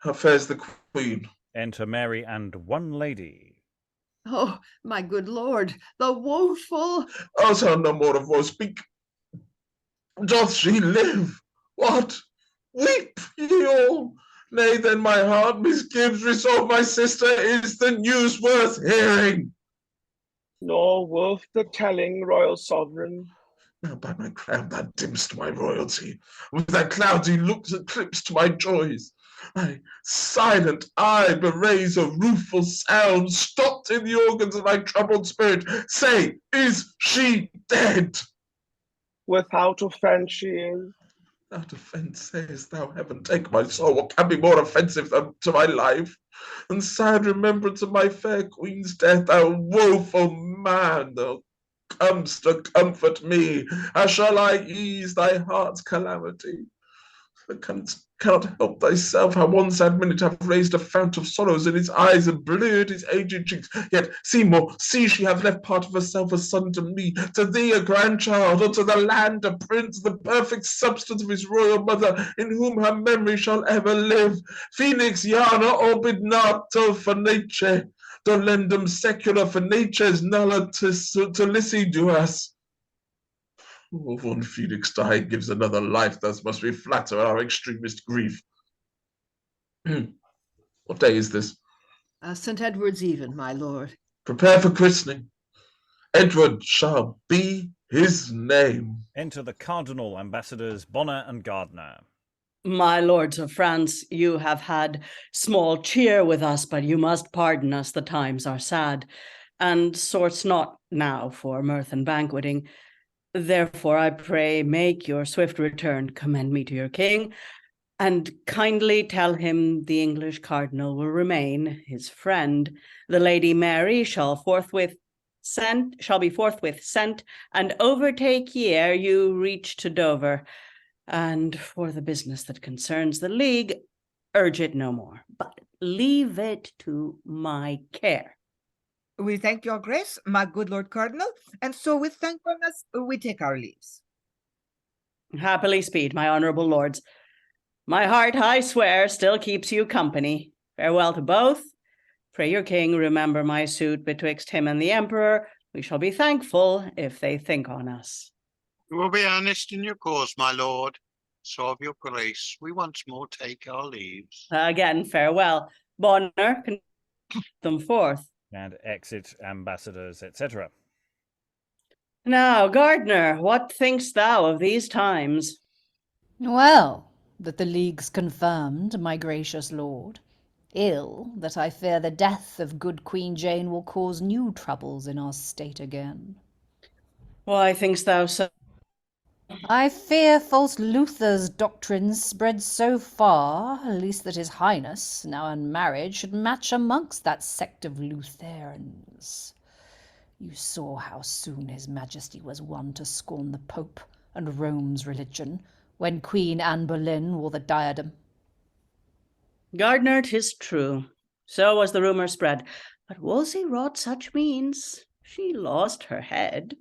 Speaker 7: How fares the queen?
Speaker 1: Enter Mary and one lady.
Speaker 4: Oh, my good lord, the woeful...
Speaker 7: Oh, sound no more of woe, speak. Doth she live? What? Weep ye all? Nay, then my heart misgives, resolve my sister, is the news worth hearing?
Speaker 8: Nor worth the telling, royal sovereign.
Speaker 7: Now by my crown thou dimm'st my royalty, with thy cloudy looks eclipsed my joys. Thy silent eye bewrays a rueful sound, stopped in the organs of my troubled spirit. Say, is she dead?
Speaker 8: Without offence she is.
Speaker 7: Without offence, sayest thou, heaven take my soul, what can be more offensive than to my life? And sad remembrance of my fair queen's death, thou woeful man, thou comest to comfort me. How shall I ease thy heart's calamity? Thou cannot help thyself, how one sad minute hath raised a fount of sorrows in his eyes and bleared his aged cheeks. Yet, Seymour, see she hath left part of herself a son to me, to thee a grandchild, unto the land a prince, the perfect substance of his royal mother, in whom her memory shall ever live. Felix Jana orbit nato fornace, dolendum secula fornaces nullitus tulisi duas. Oh, one Felix died gives another life, thus must we flatter our extremest grief. What day is this?
Speaker 4: St. Edward's even, my lord.
Speaker 7: Prepare for christening. Edward shall be his name.
Speaker 1: Enter the cardinal ambassadors Boneuet and Gardner.
Speaker 5: My lords of France, you have had small cheer with us, but you must pardon us, the times are sad, and sorts not now for mirth and banqueting. Therefore, I pray, make your swift return, commend me to your king, and kindly tell him the English cardinal will remain his friend. The Lady Mary shall be forthwith sent, and overtake ye ere you reach to Dover. And for the business that concerns the league, urge it no more, but leave it to my care.
Speaker 3: We thank your grace, my good Lord Cardinal, and so with thankfulness we take our leaves.
Speaker 5: Happily speed, my honourable lords. My heart, I swear, still keeps you company. Farewell to both. Pray your king remember my suit betwixt him and the emperor. We shall be thankful if they think on us.
Speaker 2: You will be earnest in your cause, my lord. So of your grace, we once more take our leaves.
Speaker 5: Again, farewell. Bonner, conduct them forth.
Speaker 1: And exit ambassadors, etc.
Speaker 5: Now, Gardner, what thinkst thou of these times?
Speaker 6: Well, that the league's confirmed, my gracious lord. Ill, that I fear the death of good Queen Jane will cause new troubles in our state again.
Speaker 5: Why thinkst thou so?
Speaker 6: I fear false Luther's doctrines spread so far, at least that his highness, now unmarried, should match amongst that sect of Lutherans. You saw how soon his majesty was won to scorn the Pope and Rome's religion, when Queen Anne Boleyn wore the diadem.
Speaker 5: Gardner, 'tis true. So was the rumour spread. But Wolsey wrought such means, she lost her head.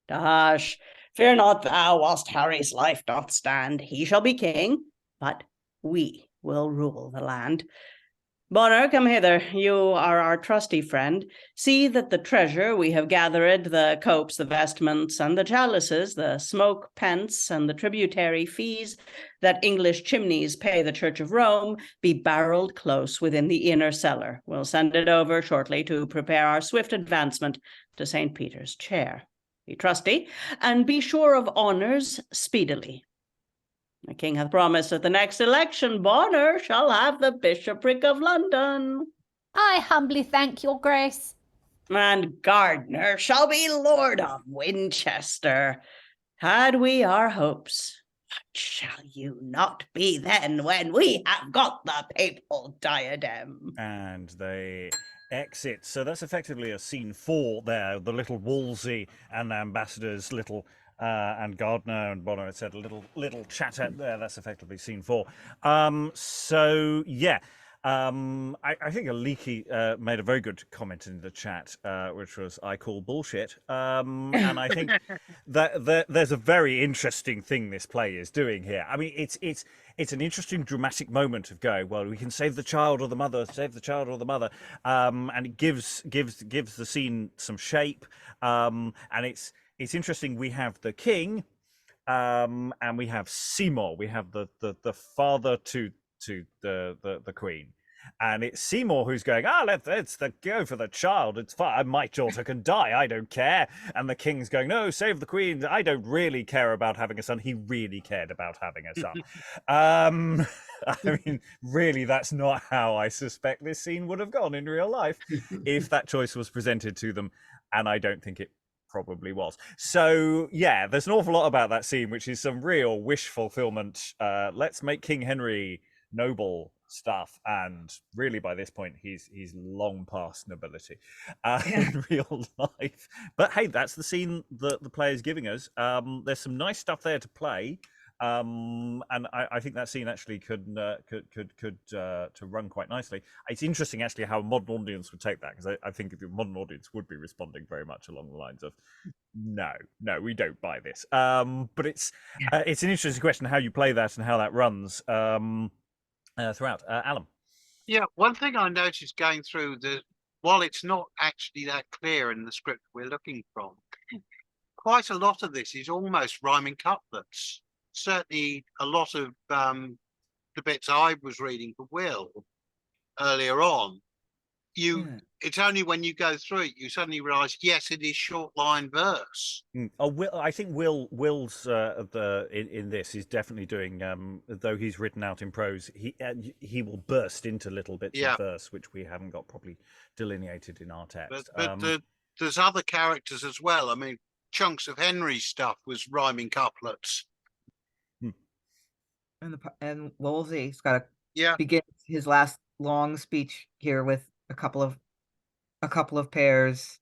Speaker 5: Hush! Fear not thou, whilst Harry's life doth stand. He shall be king, but we will rule the land. Bonner, come hither. You are our trusty friend. See that the treasure we have gathered, the copes, the vestments, and the chalices, the smoke pence, and the tributary fees that English chimneys pay the Church of Rome, be barrelled close within the inner cellar. We'll send it over shortly to prepare our swift advancement to St. Peter's chair. Be trusty, and be sure of honours speedily. The king hath promised at the next election Bonner shall have the bishopric of London.
Speaker 6: I humbly thank your grace.
Speaker 5: and Gardner shall be Lord of Winchester. Had we our hopes, what shall you not be then when we have got the papal diadem?
Speaker 1: And they exit. So that's effectively a scene 4 there. The little Wolsey and the ambassadors, little and Gardner and Boneuet said a little chat out there. That's effectively scene 4. So yeah. I think Aliki made a very good comment in the chat, which was, I call bullshit. And I think that there's a very interesting thing this play is doing here. I mean, it's an interesting dramatic moment of going, well, we can save the child or the mother, and it gives the scene some shape. And it's interesting. We have the king, and we have Seymour. We have the father to the queen, and it's Seymour who's going, let's go for the child, it's fine, my daughter can die, I don't care. And the king's going, no, save the queen, I don't really care about having a son. He really cared about having a son. I mean, really, that's not how I suspect this scene would have gone in real life if that choice was presented to them, and I don't think it probably was. So yeah, there's an awful lot about that scene, which is some real wish fulfillment. Let's make King Henry noble stuff, and really by this point he's long past nobility in real life. But hey, that's the scene that the play is giving us. There's some nice stuff there to play, and I think that scene actually could to run quite nicely. It's interesting actually how a modern audience would take that, because I think the modern audience would be responding very much along the lines of, no, we don't buy this. But it's an interesting question how you play that and how that runs throughout. Alan?
Speaker 2: Yeah, one thing I noticed going through while it's not actually that clear in the script we're looking from, quite a lot of this is almost rhyming couplets. Certainly a lot of the bits I was reading for Will earlier on, it's only when you go through it you suddenly realise, yes, it is short line verse.
Speaker 1: I think Will's in this is definitely doing, though he's written out in prose, he will burst into little bits of verse which we haven't got properly delineated in our text.
Speaker 2: But there's other characters as well. I mean, chunks of Henry's stuff was rhyming couplets.
Speaker 3: And Wolsey's got to begin his last long speech here with a couple of pairs.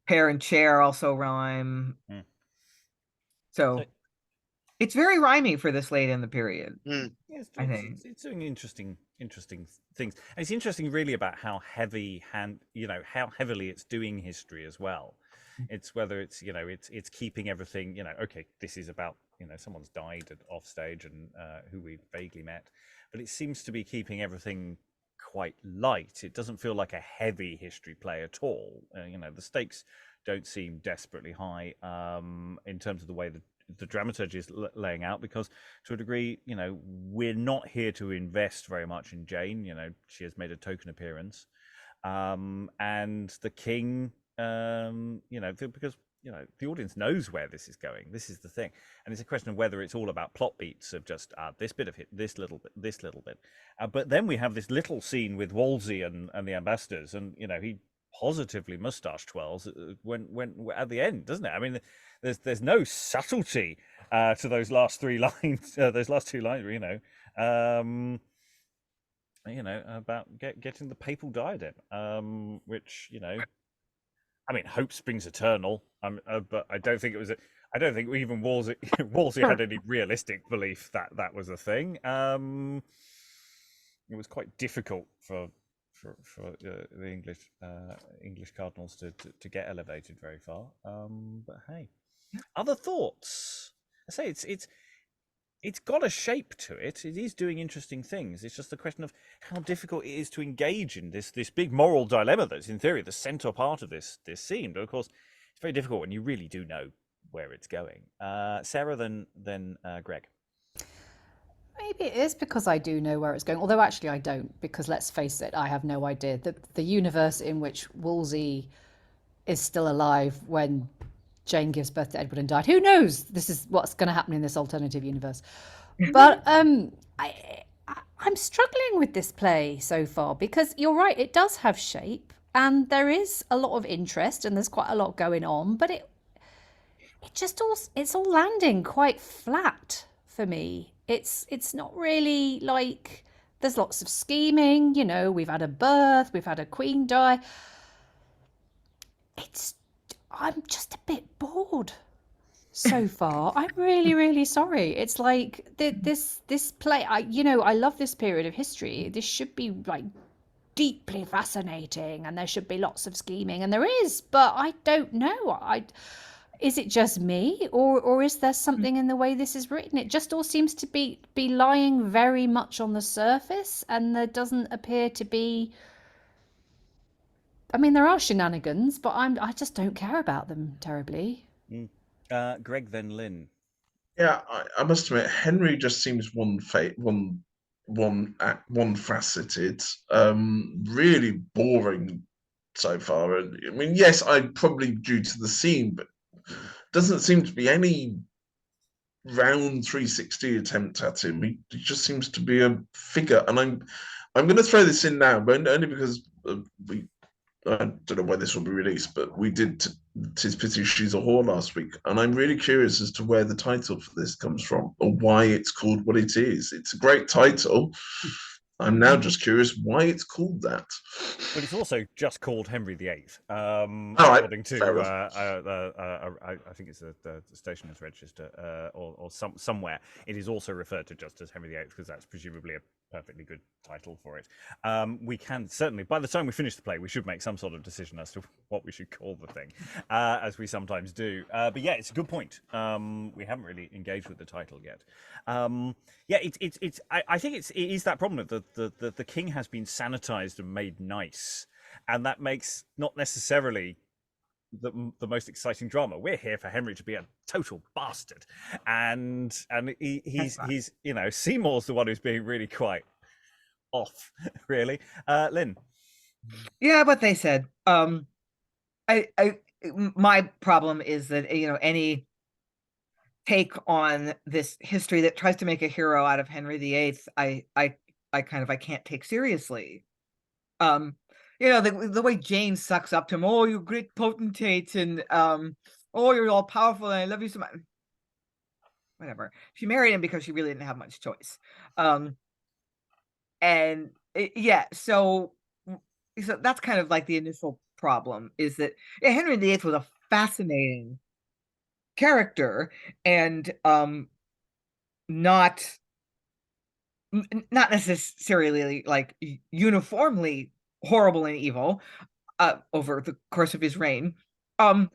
Speaker 3: Pair and chair also rhyme. So it's very rhymey for this late in the period.
Speaker 1: Yeah, it's doing interesting things. And it's interesting really about how heavily it's doing history as well. It's whether it's it's keeping everything, okay, this is about someone's died off stage and who we vaguely met, but it seems to be keeping everything quite light. It doesn't feel like a heavy history play at all. The stakes don't seem desperately high in terms of the way the dramaturgy is laying out, because to a degree, we're not here to invest very much in Jane. She has made a token appearance, and the king, because the audience knows where this is going. This is the thing, and it's a question of whether it's all about plot beats of just this bit of hit, this little bit. But then we have this little scene with Wolsey and the ambassadors, and he positively moustache twirls when at the end, doesn't it? I mean, there's no subtlety to those last 3 lines, those last 2 lines, about getting the papal diadem, which I mean, hope springs eternal. But I don't think it was. I don't think even Wolsey had any realistic belief that that was a thing. It was quite difficult for the English cardinals to get elevated very far. But hey, other thoughts? I say it's got a shape to it. It is doing interesting things. It's just the question of how difficult it is to engage in this big moral dilemma that's in theory the central part of this scene. But of course, it's very difficult when you really do know where it's going. Sarah, then Greg.
Speaker 6: Maybe it is because I do know where it's going, although actually I don't, because let's face it, I have no idea. The universe in which Wolsey is still alive when Jane gives birth to Edward and died. Who knows? This is what's going to happen in this alternative universe. But I'm struggling with this play so far, because you're right, it does have shape. and there is a lot of interest and there's quite a lot going on, but it's all landing quite flat for me. It's not really like there's lots of scheming, you know, we've had a birth, we've had a queen die. I'm just a bit bored so far. I'm really, really sorry. It's like this play, I love this period of history. This should be like deeply fascinating and there should be lots of scheming, and there is, but I don't know. Is it just me, or is there something in the way this is written? It just all seems to be lying very much on the surface, and there doesn't appear to be. I mean, there are shenanigans, but I just don't care about them terribly.
Speaker 1: Greg, then Lynn.
Speaker 7: Yeah, I must admit, Henry just seems one-faceted, really boring so far. And I mean, yes, I'm probably due to the scene, but doesn't seem to be any round 360 attempt at him. He just seems to be a figure, and I'm going to throw this in now, but only because I don't know when this will be released, but we did "'Tis Pity She's a Whore" last week, and I'm really curious as to where the title for this comes from, or why it's called what it is. It's a great title. I'm now just curious why it's called that.
Speaker 1: But it's also just called Henry VIII,
Speaker 7: according
Speaker 1: to I think it's the Stationer's Register or somewhere. It is also referred to just as Henry VIII because that's presumably a perfectly good title for it. We can certainly, by the time we finish the play, we should make some sort of decision as to what we should call the thing, as we sometimes do. But yeah, it's a good point. We haven't really engaged with the title yet. Yeah, I think it is that problem that the king has been sanitized and made nice, and that makes not necessarily the most exciting drama. We're here for Henry to be a total bastard, and he's Seymour's the one who's being really quite off, really. Lynn.
Speaker 3: Yeah, what they said. My problem is that any take on this history that tries to make a hero out of Henry VIII, I can't take seriously. The way Jane sucks up to him, oh, you great potentate, and oh, you're all powerful, and I love you so much. Whatever. She married him because she really didn't have much choice. So that's kind of like the initial problem, is that Henry VIII was a fascinating character, and not necessarily like uniformly horrible and evil over the course of his reign, but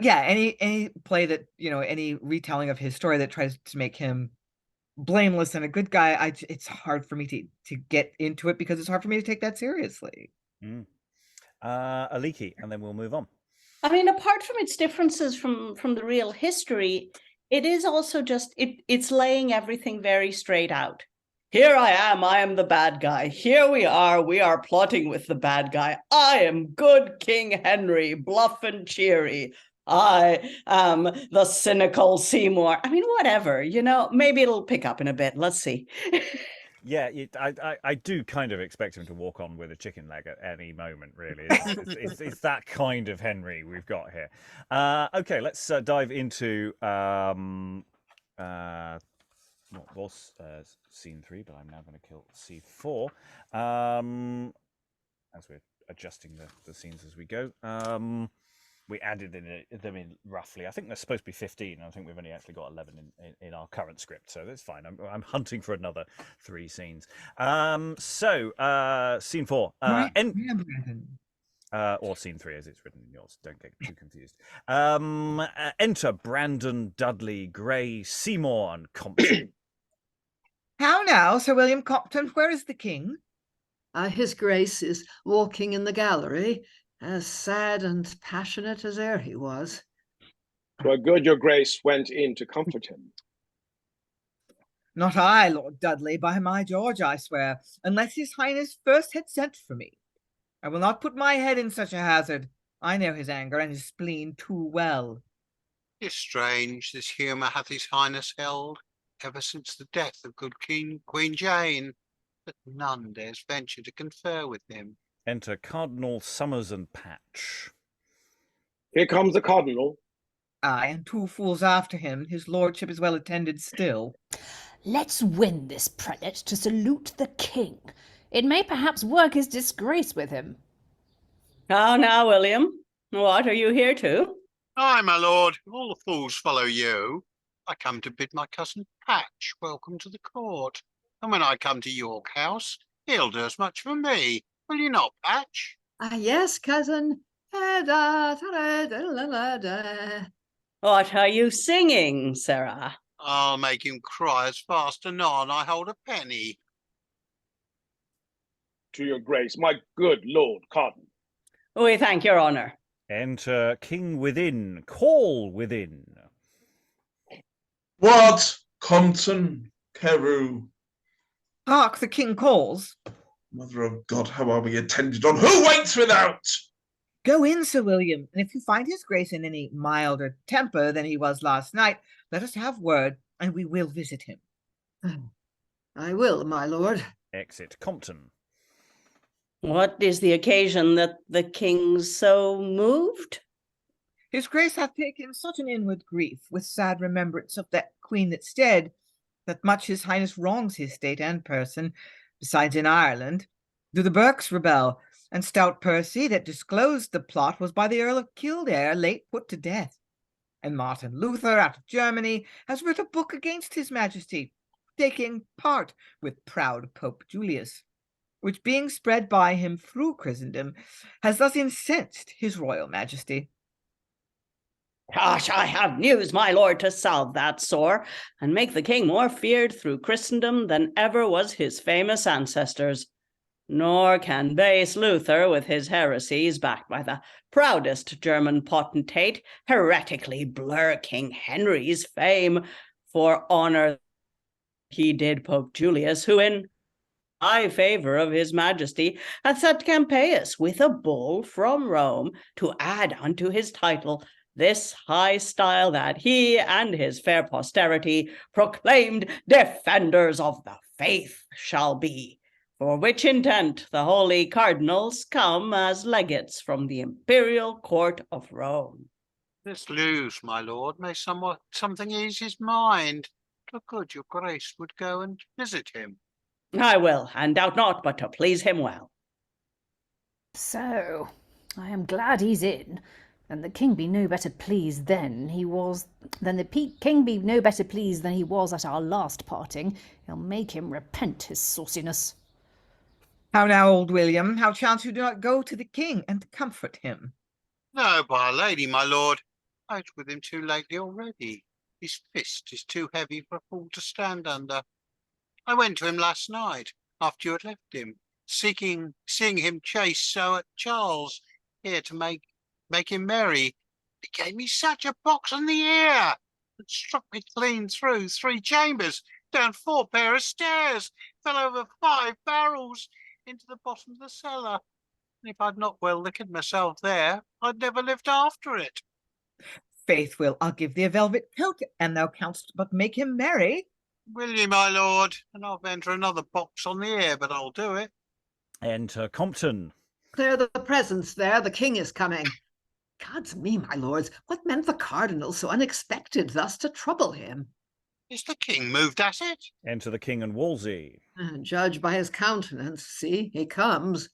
Speaker 3: yeah, any play that any retelling of his story that tries to make him blameless and a good guy, it's hard for me to get into it, because it's hard for me to take that seriously.
Speaker 1: Aliki, and then we'll move on.
Speaker 5: I mean, apart from its differences from the real history, it is also just, it's laying everything very straight out. Here I am the bad guy. Here we are plotting with the bad guy. I am good King Henry, bluff and cheery. I am the cynical Seymour. I mean, whatever, maybe it'll pick up in a bit. Let's see.
Speaker 1: Yeah, I do kind of expect him to walk on with a chicken leg at any moment, really. It's that kind of Henry we've got here. Okay, let's dive into what was scene 3, but I'm now going to kill C4 as we're adjusting the scenes as we go. We added them in roughly. I think there's supposed to be 15. I think we've only actually got 11 in our current script, so that's fine. I'm hunting for another 3 scenes. Scene 4. Or scene 3 as it's written in yours. Don't get too confused. Enter Brandon, Dudley, Grey, Seymour, and Compton.
Speaker 3: How now, Sir William Compton? Where is the king?
Speaker 4: His Grace is walking in the gallery, as sad and passionate as e'er he was.
Speaker 8: 'Twere good your Grace went in to comfort him.
Speaker 3: Not I, Lord Dudley, by my George, I swear, unless his Highness first had sent for me. I will not put my head in such a hazard. I know his anger and his spleen too well.
Speaker 2: 'Tis strange, this humour hath his Highness held ever since the death of good Queen Jane, but none dares venture to confer with him.
Speaker 1: Enter Cardinal Summers and Patch.
Speaker 8: Here comes the cardinal.
Speaker 3: Aye, and 2 fools after him. His lordship is well attended still.
Speaker 6: Let's win this prelate to salute the king. It may perhaps work his disgrace with him.
Speaker 5: How now, William? What, are you here too?
Speaker 2: Aye, my lord, all the fools follow you. I come to bid my cousin Patch welcome to the court. And when I come to York House, he'll do as much for me. Will you not, Patch?
Speaker 4: Yes, cousin.
Speaker 5: What are you singing, Sarah?
Speaker 2: I'll make him cry as fast anon I hold a penny.
Speaker 8: To your grace, my good lord cardinal.
Speaker 5: We thank your honour.
Speaker 1: Enter King within. Call within.
Speaker 7: What? Compton, Carew.
Speaker 3: Hark, the king calls.
Speaker 7: Mother of God, how are we attended on? Who waits without?
Speaker 3: Go in, Sir William, and if you find his grace in any milder temper than he was last night, let us have word, and we will visit him.
Speaker 4: I will, my lord.
Speaker 1: Exit Compton.
Speaker 5: What is the occasion that the king's so moved?
Speaker 3: His grace hath taken such an inward grief, with sad remembrance of that queen that's dead, that much his highness wrongs his state and person. Besides, in Ireland do the Burkes rebel, and stout Percy that disclosed the plot was by the Earl of Kildare late put to death. And Martin Luther out of Germany has writ a book against his majesty, taking part with proud Pope Julius, which being spread by him through Christendom, has thus incensed his royal majesty.
Speaker 5: Gosh, I have news, my lord, to salve that sore, and make the king more feared through Christendom than ever was his famous ancestors. Nor can base Luther, with his heresies, backed by the proudest German potentate, heretically blur King Henry's fame, for honour he did Pope Julius, who in high favour of his majesty hath set Campeus with a bull from Rome to add unto his title this high style, that he and his fair posterity proclaimed defenders of the faith shall be, for which intent the holy cardinals come as legates from the imperial court of Rome.
Speaker 2: This news, my lord, may something ease his mind. Look good, your grace would go and visit him.
Speaker 5: I will, and doubt not but to please him well.
Speaker 6: So, I am glad he's in, and the king be no better pleased than he was at our last parting. He'll make him repent his sauciness.
Speaker 3: How now, old William, how chance you do not go to the king and comfort him?
Speaker 2: No, by our lady, my lord, I was with him too lately already. His fist is too heavy for a fool to stand under. I went to him last night, after you had left him, seeing him chase so at Charles, here to make him merry. He gave me such a box on the ear, that struck me clean through 3 chambers, down 4 pair of stairs, fell over 5 barrels, into the bottom of the cellar. And if I'd not well liquored myself there, I'd never lived after it.
Speaker 3: Faith, Will, I'll give thee a velvet coat, and thou canst but make him merry.
Speaker 2: Will ye, my lord? And I'll enter another box on the ear, but I'll do it.
Speaker 1: Enter Compton.
Speaker 4: Clear the presence there, the king is coming. God's me, my lords, what meant the cardinal so unexpected thus to trouble him?
Speaker 2: Is the king moved at it?
Speaker 1: Enter the king and Wolsey.
Speaker 4: Judge by his countenance, see, he comes.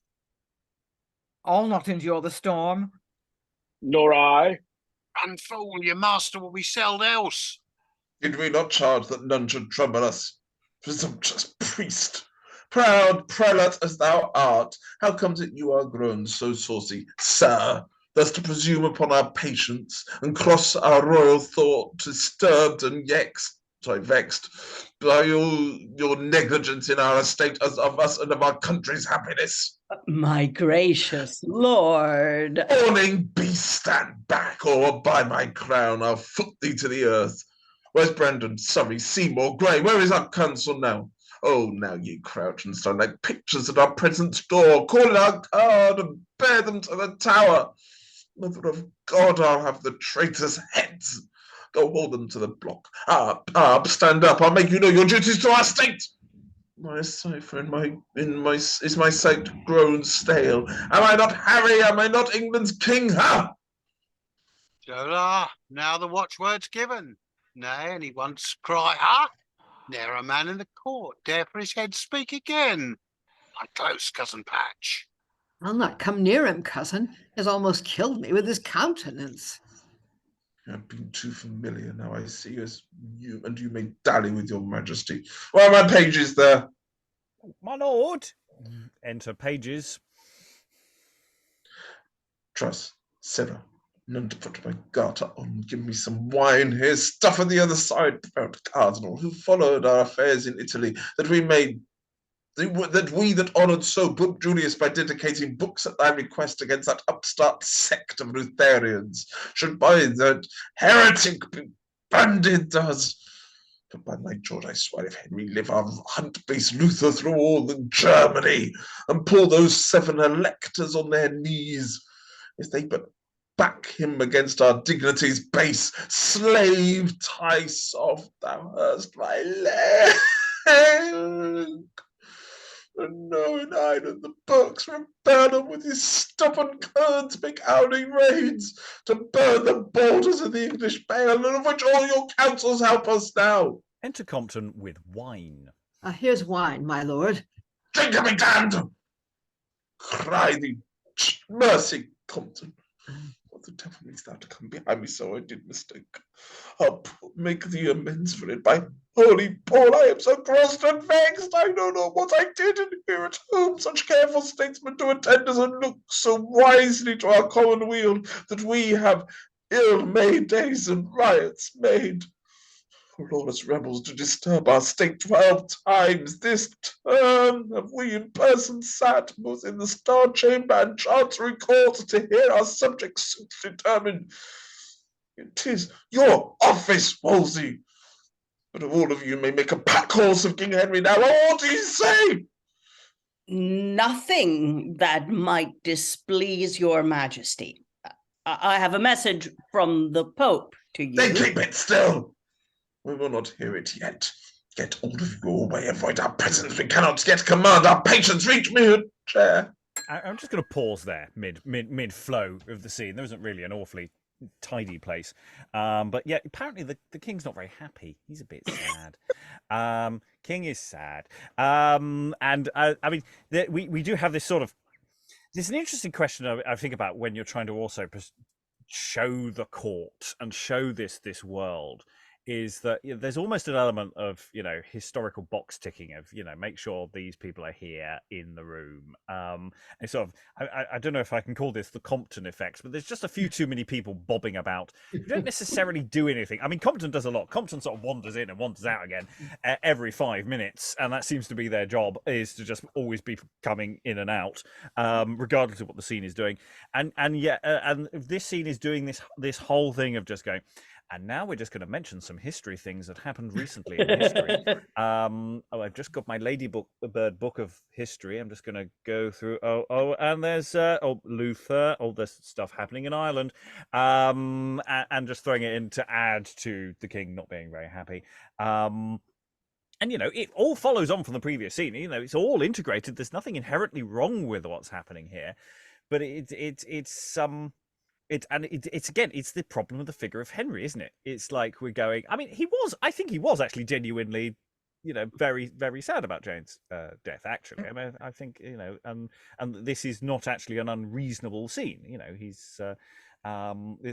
Speaker 3: I'll not endure the storm.
Speaker 8: Nor I.
Speaker 2: Run, fool, your master will be sold else.
Speaker 7: Did we not charge that none should trouble us? Presumptuous priest, proud prelate as thou art, how comes it you are grown so saucy, sir, thus to presume upon our patience, and cross our royal thought, disturbed and vexed by your negligence in our estate as of us and of our country's happiness?
Speaker 5: My gracious lord.
Speaker 7: Fawning beast, stand back, or by my crown I'll foot thee to the earth. Where's Brandon, Surrey, Seymour, Grey? Where is our council now? Oh, now ye crouch and stand like pictures at our presence door, call in our guard and bear them to the tower. Mother of God, I'll have the traitors' heads. Go hold them to the block. Up, stand up, I'll make you know your duties to our state. My cipher is my sight grown stale? Am I not Harry? Am I not England's king? Ha!
Speaker 2: Zola, now the watchword's given. Nay, and he once cry, ha! Ne'er a man in the court dare for his head speak again. My close, cousin Patch.
Speaker 4: I'll not come near him, cousin. Has almost killed me with his countenance.
Speaker 7: I've been too familiar. Now I see as you, and you may dally with your majesty. Why are my pages there?
Speaker 1: My lord. Enter pages.
Speaker 7: Truss, Sarah, none to put my garter on. Give me some wine. Here's stuff on the other side. Proud cardinal, who followed our affairs in Italy, that we that honoured so Pope Julius by dedicating books at thy request against that upstart sect of Lutherans, should by that heretic be banded thus. But by my George, I swear, if Henry live, I'll hunt base Luther through all the Germany, and pull those 7 electors on their knees, if they but back him against our dignities base. Slave, tie soft, thou hast my leg. And knowing I that the Burkes rebel him with his stubborn curds, make outing raids to burn the borders of the English Vale, and of which all your counsels help us now.
Speaker 1: Enter Compton with wine.
Speaker 4: Here's wine, my lord.
Speaker 7: Drink and be damned! Cry thee mercy, Compton. What the devil means thou to come behind me so? I did mistake. I'll make thee amends for it. By holy Paul, I am so crossed and vexed. I know not what I did, and here at home such careful statesmen to attend us, and look so wisely to our common weal, that we have ill-made days and riots made. For lawless rebels to disturb our state 12 times this term have we in person sat, both in the Star Chamber and Chancery Court, to hear our subjects' suits determined. It is your office, Wolsey. But of all of you may make a pack horse of King Henry now. What do you say?
Speaker 5: Nothing that might displease your majesty. I have a message from the Pope to you.
Speaker 7: Then keep it still. We will not hear it yet. Get all of you away, avoid our presence. We cannot yet command our patience. Reach me a chair.
Speaker 1: I'm just going to pause there, mid flow of the scene. There isn't really an awfully tidy place, but yeah, apparently the king's not very happy. He's a bit sad. King is sad, and I mean, we do have this sort of. There's an interesting question I think about when you're trying to also show the court and show this world. Is that there's almost an element of historical box ticking of make sure these people are here in the room, and sort of I don't know if I can call this the Compton effect, but there's just a few too many people bobbing about who don't necessarily do anything. I mean, Compton does a lot. Compton sort of wanders in and wanders out again every 5 minutes, and that seems to be their job, is to just always be coming in and out, regardless of what the scene is doing. And this scene is doing this whole thing of just going. And now we're just going to mention some history things that happened recently in history. I've just got my Ladybird book of history. I'm just going to go through. And there's Luther. There's stuff happening in Ireland, and just throwing it in to add to the king not being very happy. And it all follows on from the previous scene. It's all integrated. There's nothing inherently wrong with what's happening here, but it's the problem of the figure of Henry, isn't it? It's like we're going. I mean, I think he was actually genuinely, very, very sad about Jane's death. Actually, I mean, I think and this is not actually an unreasonable scene. He's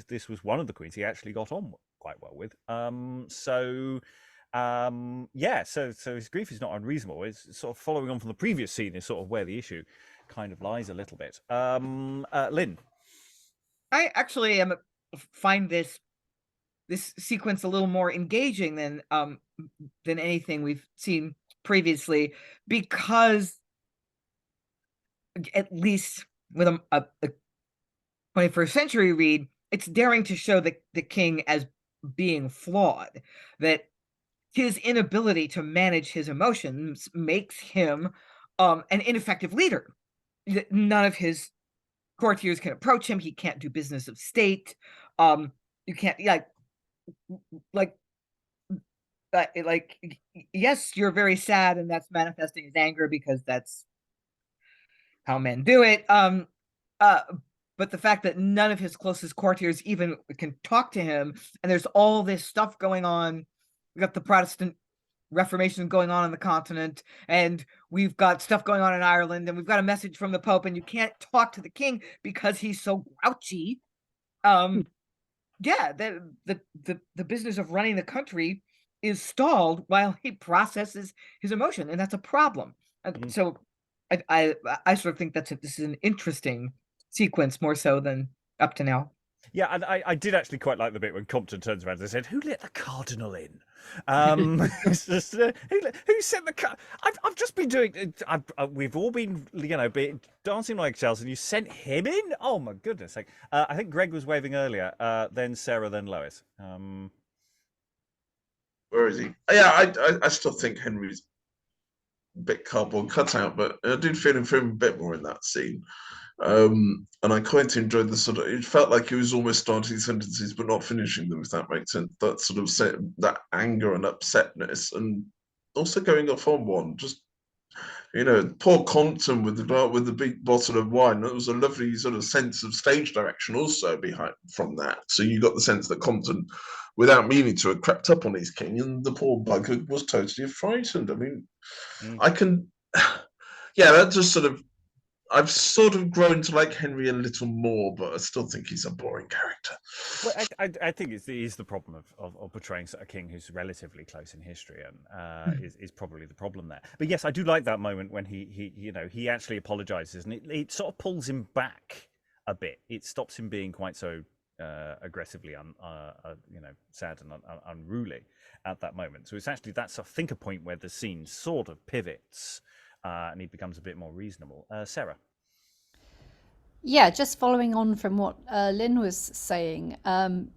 Speaker 1: this was one of the queens he actually got on quite well with. So his grief is not unreasonable. It's sort of following on from the previous scene is sort of where the issue kind of lies a little bit. Lynn.
Speaker 3: I actually find this sequence a little more engaging than anything we've seen previously, because at least with a 21st century read, it's daring to show the king as being flawed, that his inability to manage his emotions makes him an ineffective leader. None of his courtiers can approach him. He can't do business of state. You can't yes, you're very sad, and that's manifesting his anger because that's how men do it. But the fact that none of his closest courtiers even can talk to him, and there's all this stuff going on. We got the Protestant Reformation going on the continent, and we've got stuff going on in Ireland, and we've got a message from the Pope, and you can't talk to the king because he's so grouchy. Yeah, the business of running the country is stalled while he processes his emotion, and that's a problem. So I sort of think this is an interesting sequence more so than up to now.
Speaker 1: Yeah, and I did actually quite like the bit when Compton turns around and said, "Who let the cardinal in?" It's just, who sent the I've just been doing. We've all been, dancing like Charles, and you sent him in. Oh my goodness sake! I think Greg was waving earlier. Then Sarah, then Lois.
Speaker 7: Where is he? Yeah, I still think Henry's a bit cardboard cutout, but I did feel him a bit more in that scene. And I quite enjoyed the sort of, it felt like he was almost starting sentences but not finishing them, if that makes sense. That sort of that anger and upsetness, and also going off on one, just, poor Compton with the big bottle of wine. It was a lovely sort of sense of stage direction also behind from that. So you got the sense that Compton, without meaning to, had crept up on his king, and the poor bugger was totally frightened. I mean, that just sort of, I've sort of grown to like Henry a little more, but I still think he's a boring character.
Speaker 1: Well, I think it is the problem of portraying a king who's relatively close in history, and is probably the problem there. But yes, I do like that moment when he actually apologizes, and it sort of pulls him back a bit. It stops him being quite so aggressively sad and unruly at that moment. So it's actually, that's, I think, a point where the scene sort of pivots. And he becomes a bit more reasonable. Sarah?
Speaker 6: Yeah, just following on from what Lynn was saying. The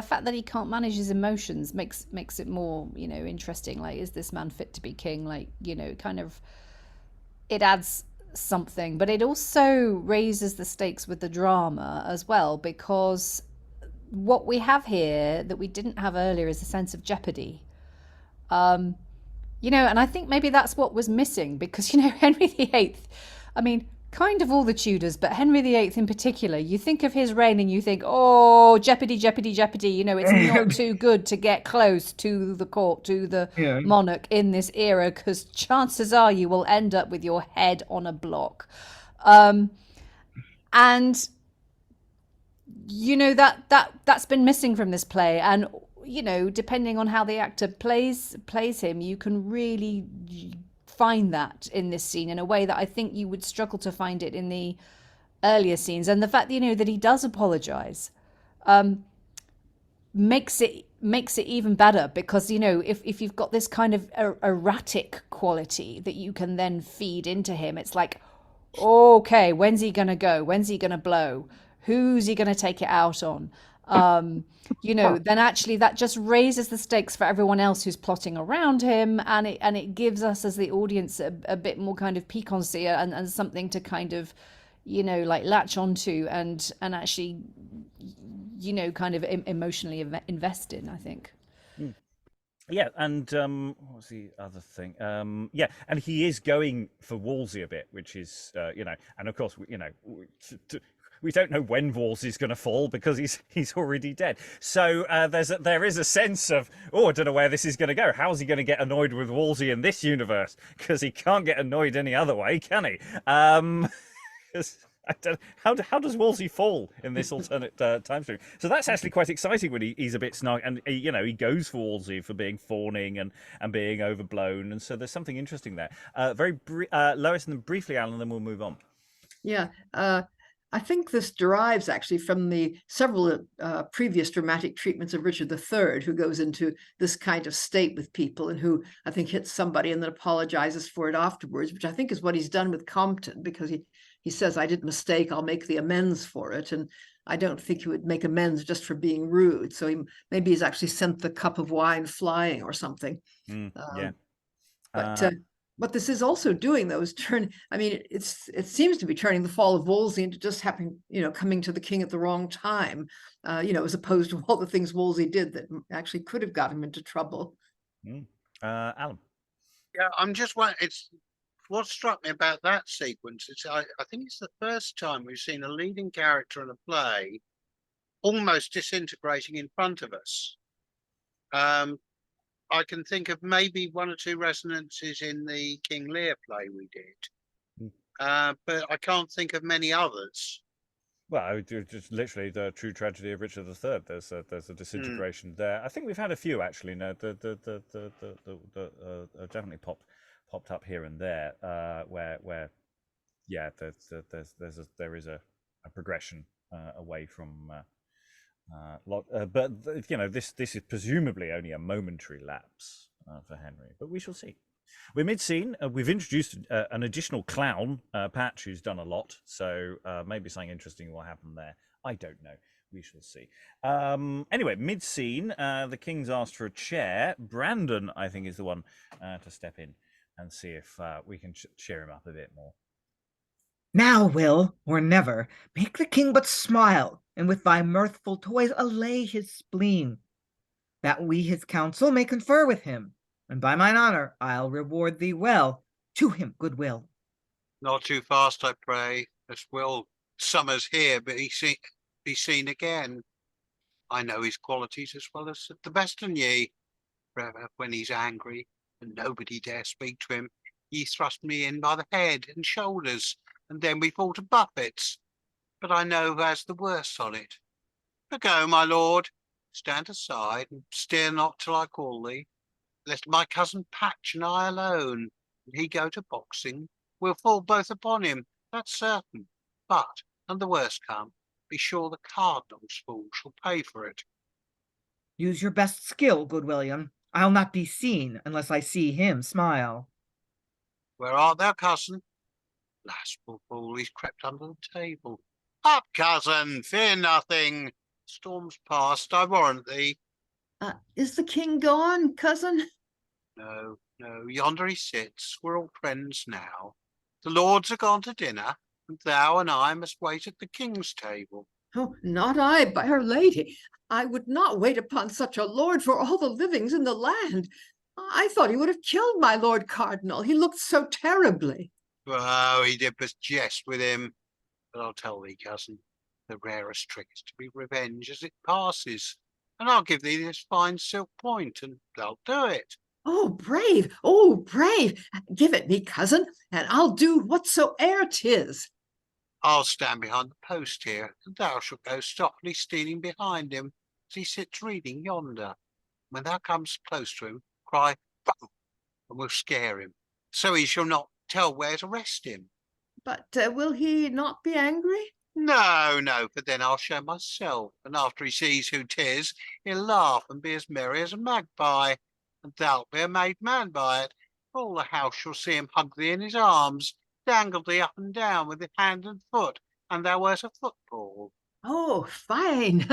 Speaker 6: fact that he can't manage his emotions makes it more, interesting. Like, is this man fit to be king? Like, kind of, it adds something. But it also raises the stakes with the drama as well, because what we have here that we didn't have earlier is a sense of jeopardy. And I think maybe that's what was missing, because, Henry VIII, I mean, kind of all the Tudors, but Henry VIII in particular, you think of his reign and you think, oh, jeopardy, jeopardy, jeopardy. It's not too good to get close to the court, to the monarch in this era, because chances are you will end up with your head on a block. And that's been missing from this play. And depending on how the actor plays him, you can really find that in this scene in a way that I think you would struggle to find it in the earlier scenes. And the fact that he does apologize makes it even better, because if you've got this kind of erratic quality that you can then feed into him, it's like, okay, when's he gonna go? When's he gonna blow? Who's he gonna take it out on? Then actually that just raises the stakes for everyone else who's plotting around him, and it gives us as the audience a bit more kind of piquancy and something to kind of latch onto and actually kind of emotionally invest in, I think.
Speaker 1: Yeah, and what was the other thing? And he is going for Wolsey a bit, which is and of course we don't know when Wolsey's going to fall because he's already dead. So there is a sense of, I don't know where this is going to go. How's he going to get annoyed with Wolsey in this universe? Because he can't get annoyed any other way, can he? How does Wolsey fall in this alternate time stream? So that's actually quite exciting when he's a bit snarky, and he goes for Wolsey for being fawning and being overblown, and so there's something interesting there. Lois, and then briefly Alan, and then we'll move on.
Speaker 4: Yeah. I think this derives actually from the several previous dramatic treatments of Richard III, who goes into this kind of state with people and who I think hits somebody and then apologizes for it afterwards, which I think is what he's done with Compton, because he says, I did mistake, I'll make the amends for it. And I don't think he would make amends just for being rude. So maybe he's actually sent the cup of wine flying or something. But what this is also doing, though, is it seems to be turning the fall of Wolsey into just coming to the king at the wrong time, as opposed to all the things Wolsey did that actually could have got him into trouble.
Speaker 1: Alan.
Speaker 2: Yeah, I'm just wondering. It's what struck me about that sequence. I think it's the first time we've seen a leading character in a play almost disintegrating in front of us. I can think of maybe one or two resonances in the King Lear play we did, but I can't think of many others.
Speaker 1: Well, just literally the true tragedy of Richard III. There's a disintegration there. I think we've had a few actually. No, definitely popped up here and there where yeah, there is a progression away from. But you know, this is presumably only a momentary lapse for Henry, but we shall see. We're mid-scene. We've introduced an additional clown, Patch, who's done a lot. So maybe something interesting will happen there. I don't know. We shall see. Anyway, mid-scene, the king's asked for a chair. Brandon, I think, is the one to step in and see if we can cheer him up a bit more.
Speaker 3: Now, Will, or never, make the king but smile, and with thy mirthful toys allay his spleen, that we his counsel may confer with him, and by mine honour I'll reward thee well. To him goodwill.
Speaker 2: Not too fast, I pray. As Will Summers here, but be seen again. I know his qualities as well as the best in ye. Forever, when he's angry, and nobody dare speak to him, ye thrust me in by the head and shoulders, and then we fall to buffets. But I know who has the worst on it. But go, my lord, stand aside, and stir not till I call thee. Let my cousin Patch and I alone, and he go to boxing. We'll fall both upon him, that's certain. But, and the worst come, be sure the cardinal's fool shall pay for it.
Speaker 3: Use your best skill, good William. I'll not be seen unless I see him smile.
Speaker 2: Where art thou, cousin? Alas, poor fool, he's crept under the table. Up, cousin, fear nothing. Storm's past, I warrant thee.
Speaker 4: Is the king gone, cousin?
Speaker 2: No, yonder he sits. We're all friends now. The lords are gone to dinner, and thou and I must wait at the king's table.
Speaker 4: Oh, not I, by Our Lady. I would not wait upon such a lord for all the livings in the land. I thought he would have killed my lord cardinal. He looked so terribly.
Speaker 2: Oh, he did but jest with him. But I'll tell thee, cousin, the rarest trick is to be revenge as it passes. And I'll give thee this fine silk point, and thou do it.
Speaker 4: Oh, brave! Oh, brave! Give it me, cousin, and I'll do whatsoe'er 'tis.
Speaker 2: I'll stand behind the post here, and thou shalt go softly stealing behind him as he sits reading yonder. When thou comest close to him, cry, "Boom!" and we'll scare him, so he shall not tell where to rest him.
Speaker 4: But will he not be angry?
Speaker 2: No, for then I'll show myself, and after he sees who 'tis, he'll laugh and be as merry as a magpie, and thou'lt be a made man by it, for all the house shall see him hug thee in his arms, dangle thee up and down with his hand and foot, and thou wert a football.
Speaker 4: Oh, fine.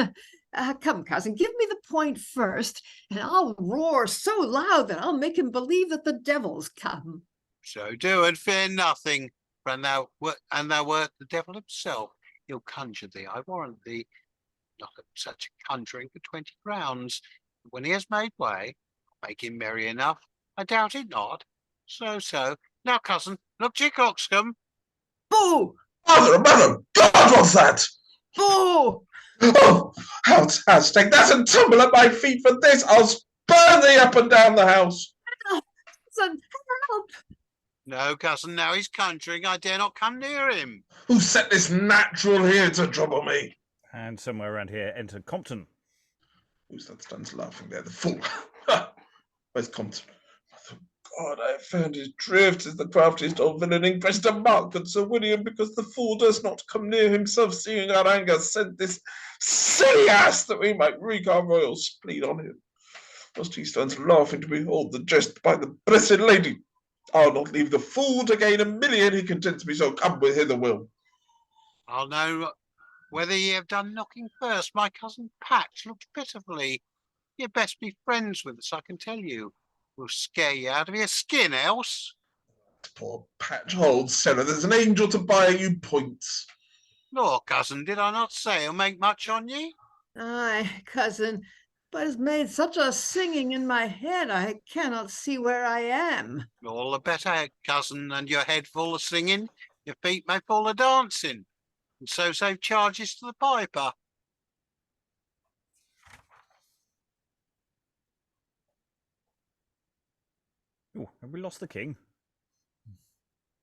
Speaker 4: Come, cousin, give me the point first, and I'll roar so loud that I'll make him believe that the devil's come.
Speaker 2: So do, and fear nothing, for thou wert the devil himself. He'll conjure thee, I warrant thee, not at such a conjuring for 20 crowns. When he has made way, I'll make him merry enough, I doubt it not. So. Now, cousin, look to your coxcomb.
Speaker 4: Boo!
Speaker 7: Mother, God, what's that?
Speaker 4: Boo!
Speaker 7: Oh, how to take that and tumble at my feet for this? I'll spur thee up and down the house.
Speaker 4: Cousin, help!
Speaker 2: No, cousin, now he's conjuring. I dare not come near him.
Speaker 7: Who set this natural here to trouble me?
Speaker 1: And somewhere around here, enter Compton.
Speaker 7: Who's that stands laughing there? The fool. Where's Compton? God, I have found his drift, is the craftiest old villain in Preston Mark and Sir William, because the fool does not come near himself, seeing our anger, sent this silly ass that we might wreak our royal spleen on him. Whilst he stands laughing to behold the jest by the blessed lady, I'll not leave the fool to gain 1,000,000, he contents me, so come with hither, Will.
Speaker 2: I'll know whether ye have done knocking first. My cousin Patch looks pitifully. You'd best be friends with us, I can tell you. We'll scare you out of your skin, else.
Speaker 7: Poor Patch, hold, Sarah, there's an angel to buy you points.
Speaker 2: Lord, cousin, did I not say he'll make much on ye?
Speaker 4: Aye, cousin, but has made such a singing in my head I cannot see where I am.
Speaker 2: All the better, cousin, and your head full of singing, your feet may fall a dancing, and so save charges to the piper.
Speaker 1: Oh, have we lost the king?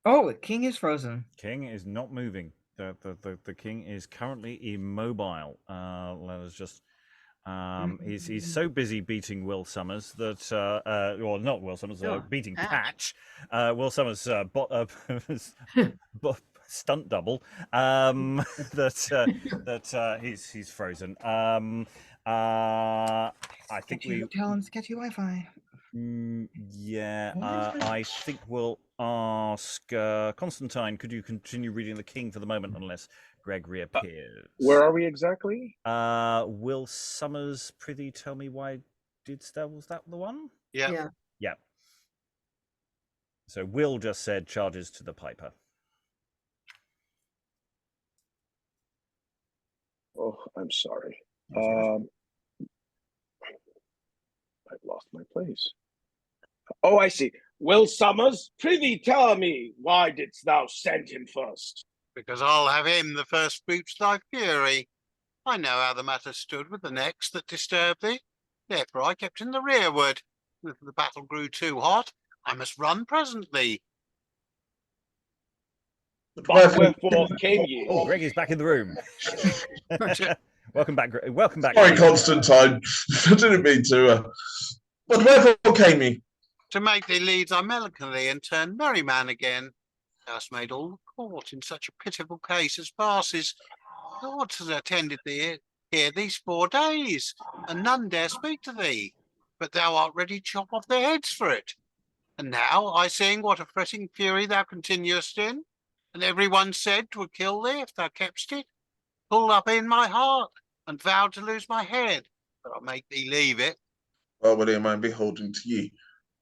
Speaker 3: Oh, the king is frozen.
Speaker 1: King is not moving. The king is currently immobile. Let us just. He's so busy beating Will Summers that, well, not Will Summers, beating Patch. Will Summers, stunt double. That he's frozen. I think we
Speaker 3: tell him to get you Wi-Fi.
Speaker 1: Yeah, I think we'll ask Constantine. Could you continue reading the king for the moment, unless Gregory appears?
Speaker 8: Where are we exactly?
Speaker 1: Will Summers, prithee tell me why didst thou? Was that the one?
Speaker 2: Yeah.
Speaker 1: Yeah. So Will just said charges to the piper.
Speaker 8: Oh, I'm sorry.
Speaker 1: That's all right.
Speaker 8: I've lost my place. Oh, I see. Will Summers, prithee tell me, why didst thou send him first?
Speaker 2: Because I'll have him the first fruits of thy fury. I know how the matter stood with the necks that disturbed thee. Therefore I kept in the rearward. If the battle grew too hot, I must run presently.
Speaker 8: But wherefore came ye?
Speaker 1: Oh, Greg is back in the room. Welcome back. Welcome back.
Speaker 7: Sorry, Constantine. I didn't mean to. But wherefore came ye?
Speaker 2: To make thee leave thy melancholy and turn merry man again. Thou hast made all the court in such a pitiful case as passes. Lords has attended thee here these 4 days, and none dare speak to thee. But thou art ready to chop off their heads for it. And now I seeing what a fretting fury thou continuest in, and every one said 'twould kill thee if thou keptst it, pulled up in my heart, and vowed to lose my head, but I'll make thee leave it.
Speaker 7: Well, William, I'm beholden to ye.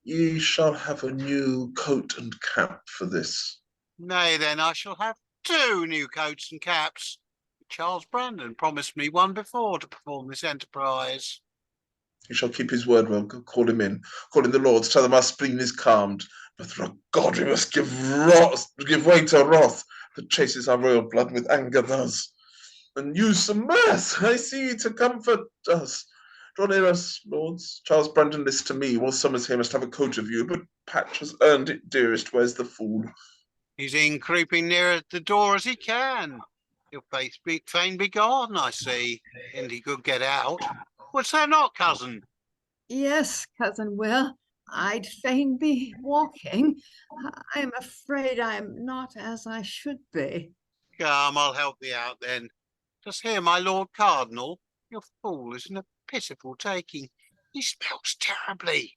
Speaker 7: Ye shall have a new coat and cap for this.
Speaker 2: Nay, then I shall have 2 new coats and caps. Charles Brandon promised me one before to perform this enterprise.
Speaker 7: He shall keep his word. Well, call him in. Call in the lords. Tell them our spleen is calmed. But through God, we must give way to wrath that chases our royal blood with anger thus. And use some mirth, I see, to comfort us. Draw near us, lords. Charles Brandon, list to me. Will Summers here must have a coat of you, but Patch has earned it, dearest. Where's the fool?
Speaker 2: He's in creeping near the door as he can. He'll fain be gone, I see, and he could get out. Wouldst thou not, cousin?
Speaker 4: Yes, cousin Will, I'd fain be walking. I am afraid I am not as I should be.
Speaker 2: Come, I'll help thee out then. Just hear my Lord Cardinal. Your fool is in a pitiful taking. He smells terribly.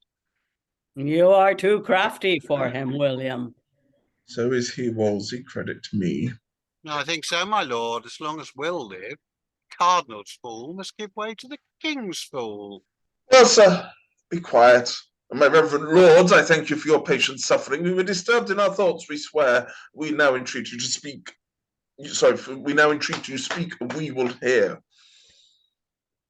Speaker 5: You are too crafty for him, William.
Speaker 7: So is he, Wolsey. Credit to me.
Speaker 2: I think so, my lord, as long as Will live. Cardinal's fool must give way to the king's fool.
Speaker 7: Well, sir, be quiet. And my reverend lords, I thank you for your patient suffering. We were disturbed in our thoughts, we swear. We now entreat you to speak. We now entreat you to speak, and we will hear.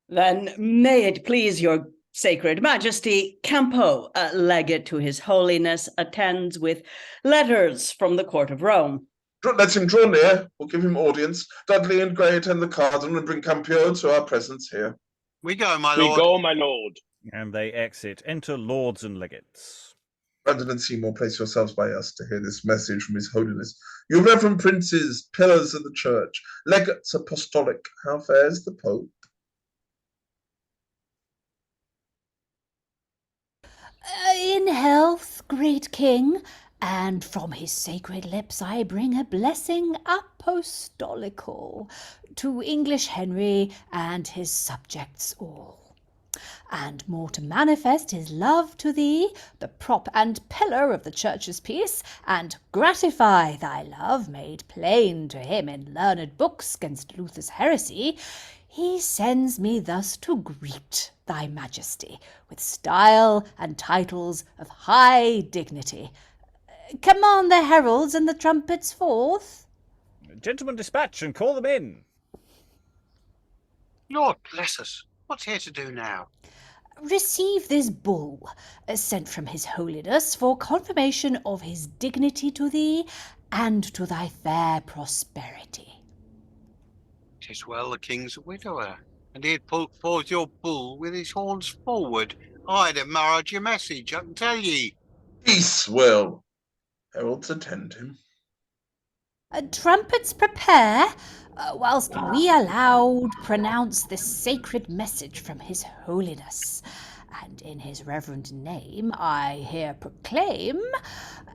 Speaker 5: Then may it please your sacred majesty, Campo, legate to his holiness, attends with letters from the court of Rome.
Speaker 7: Let him draw near. We'll give him audience. Dudley and Gray attend the cardinal and bring Campeus to our presence here.
Speaker 2: We go, my
Speaker 8: We
Speaker 2: lord.
Speaker 8: go, my lord.
Speaker 1: And they exit. Enter lords and legates.
Speaker 7: Brandon and Seymour, place yourselves by us to hear this message from His Holiness. You reverend princes, pillars of the church, legates apostolic, how fares the Pope?
Speaker 6: In health, great king, and from his sacred lips I bring a blessing apostolical to English Henry and his subjects all. And more to manifest his love to thee, the prop and pillar of the church's peace, and gratify thy love made plain to him in learned books against Luther's heresy, he sends me thus to greet thy majesty with style and titles of high dignity. Command the heralds and the trumpets forth.
Speaker 1: Gentlemen, dispatch and call them in.
Speaker 2: Lord bless us. What's he to do now?
Speaker 6: Receive this bull, sent from his holiness for confirmation of his dignity to thee and to thy fair prosperity.
Speaker 2: 'Tis well the king's a widower, and he'd put forth your bull with his horns forward. I'd have married your message, I can tell ye.
Speaker 7: Peace, Will. Heralds attend him.
Speaker 6: Trumpets prepare, whilst we aloud pronounce this sacred message from his holiness. And in his reverend name I here proclaim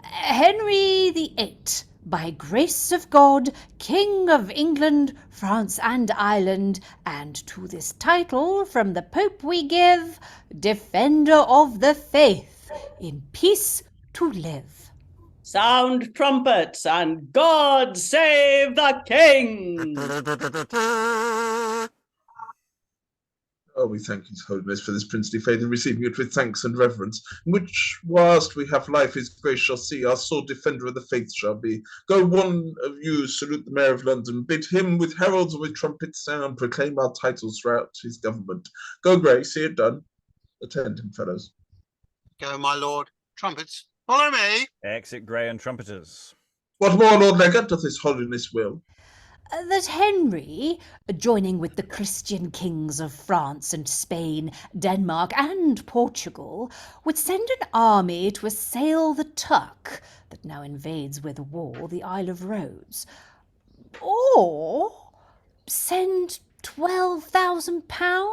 Speaker 6: Henry the Eighth, by grace of God, King of England, France and Ireland, and to this title from the Pope we give, Defender of the Faith, in peace to live.
Speaker 5: Sound trumpets, and God save the king!
Speaker 7: Oh, we thank his holiness for this princely faith, and receiving it with thanks and reverence, in which, whilst we have life, his grace shall see, our sole defender of the faith shall be. Go, one of you, salute the mayor of London, bid him with heralds and with trumpets sound, proclaim our titles throughout his government. Go, Grey, see it done. Attend him, fellows.
Speaker 2: Go, my lord. Trumpets, follow me.
Speaker 1: Exit Grey and trumpeters.
Speaker 7: What more, Lord Legate, doth his holiness will?
Speaker 6: That Henry, joining with the Christian kings of France and Spain, Denmark and Portugal, would send an army to assail the Turk that now invades with war the Isle of Rhodes, or send £12,000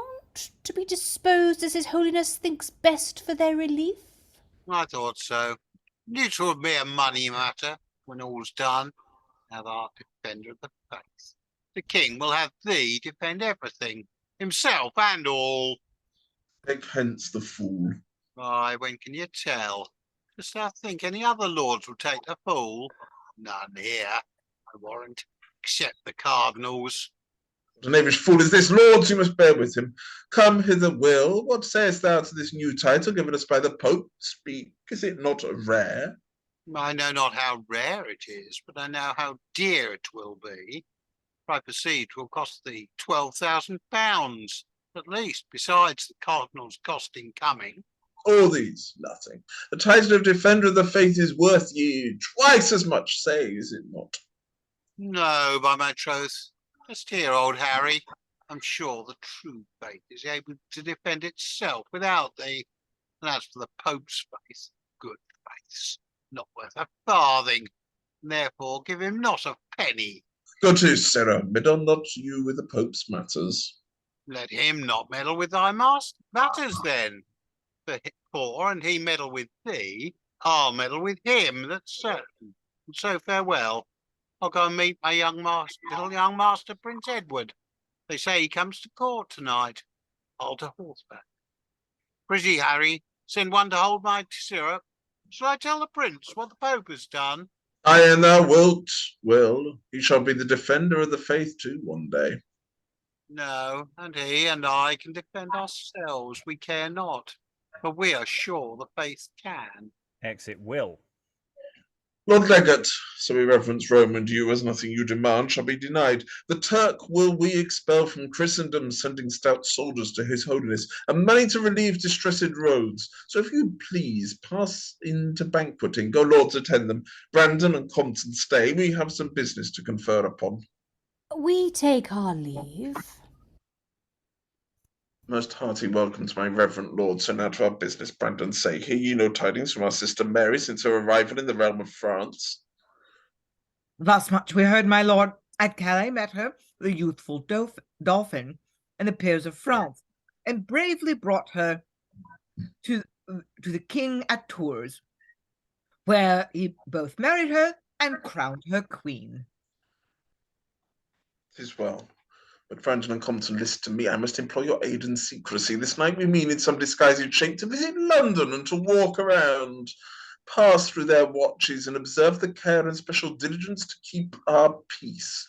Speaker 6: to be disposed as his holiness thinks best for their relief.
Speaker 2: I thought so. It would be a money matter when all's done. Thou art defender of the faith. The king will have thee defend everything, himself and all.
Speaker 7: Take hence the fool.
Speaker 2: Why, when can you tell? Dost thou think any other lords will take the fool? None here, I warrant, except the cardinals.
Speaker 7: What a knavish fool is this, lords, you must bear with him. Come hither, Will, what sayest thou to this new title given us by the Pope? Speak, is it not rare?
Speaker 2: I know not how rare it is, but I know how dear it will be. For I perceive 'twill cost thee £12,000, at least, besides the cardinal's cost in coming.
Speaker 7: All these, nothing. The title of Defender of the Faith is worth ye twice as much, say, is it not?
Speaker 2: No, by my troth. Just hear, old Harry. I'm sure the true faith is able to defend itself without thee. And as for the Pope's faith, good faiths, not worth a farthing. Therefore give him not a penny.
Speaker 7: Go to, Sarah, meddle not you with the Pope's matters.
Speaker 2: Let him not meddle with thy matters then. For, and he meddle with thee, I'll meddle with him, that's certain. And so farewell. I'll go and meet my little young master, Prince Edward. They say he comes to court tonight. I'll to horseback. Prithee, Harry, send one to hold my syrup. Shall I tell the prince what the Pope has done?
Speaker 7: Aye, and thou wilt, Will. He shall be the defender of the faith too one day.
Speaker 2: No, and he and I can defend ourselves. We care not, but we are sure the faith can.
Speaker 1: Exit Will.
Speaker 7: Lord Legate, so we reverence Rome, and you, as nothing you demand shall be denied. The Turk will we expel from Christendom, sending stout soldiers to his holiness, and money to relieve distressed roads. So if you please, pass into banqueting. Go, lords, attend them. Brandon and Compton stay. We have some business to confer upon.
Speaker 6: We take our leave.
Speaker 7: Most hearty welcome to my reverend lord. So now to our business, Brandon. Say, hear ye no tidings from our sister Mary since her arrival in the realm of France?
Speaker 3: Thus much we heard, my lord. At Calais met her the youthful Dauphin and the peers of France, and bravely brought her to the king at Tours, where he both married her and crowned her queen.
Speaker 7: 'Tis well. But Brandon and Compton, listen to me. I must employ your aid in secrecy. This night we mean in some disguised shape to visit London and to walk around, pass through their watches and observe the care and special diligence to keep our peace.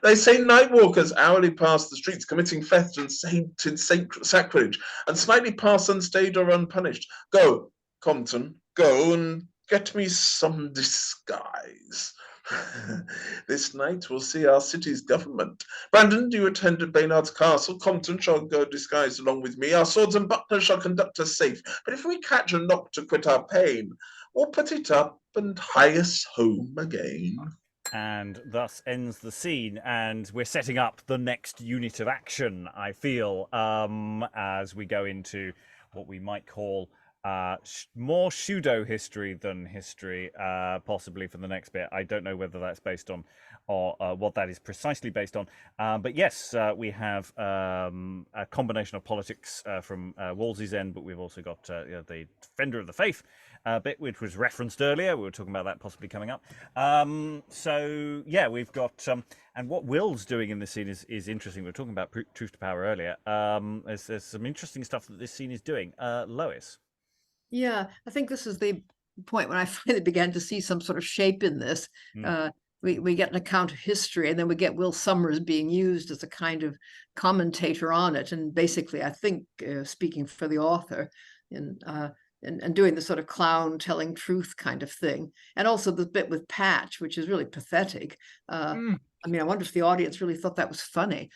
Speaker 7: They say night walkers hourly pass the streets committing theft and sainted sacrilege, and slightly pass unstayed or unpunished. Go, Compton, go and get me some disguise. This night we'll see our city's government. Brandon, do you attend to Baynard's castle? Compton shall go disguised along with me. Our swords and bucklers shall conduct us safe. But if we catch a knock to quit our pain, we'll put it up and hie us home again.
Speaker 1: And thus ends the scene, and we're setting up the next unit of action, I feel, as we go into what we might call more pseudo history than history, possibly for the next bit. I don't know whether that's based on or what that is precisely based on, but yes, we have a combination of politics from Wolsey's end, but we've also got the Defender of the Faith bit, which was referenced earlier. We were talking about that possibly coming up. So yeah, we've got and what Will's doing in this scene is interesting. We were talking about truth to power earlier. There's some interesting stuff that this scene is doing. Lois.
Speaker 4: Yeah, I think this is the point when I finally began to see some sort of shape in this. We get an account of history, and then we get Will Summers being used as a kind of commentator on it. And basically, I think, speaking for the author, and doing the sort of clown telling truth kind of thing. And also the bit with Patch, which is really pathetic. I mean, I wonder if the audience really thought that was funny.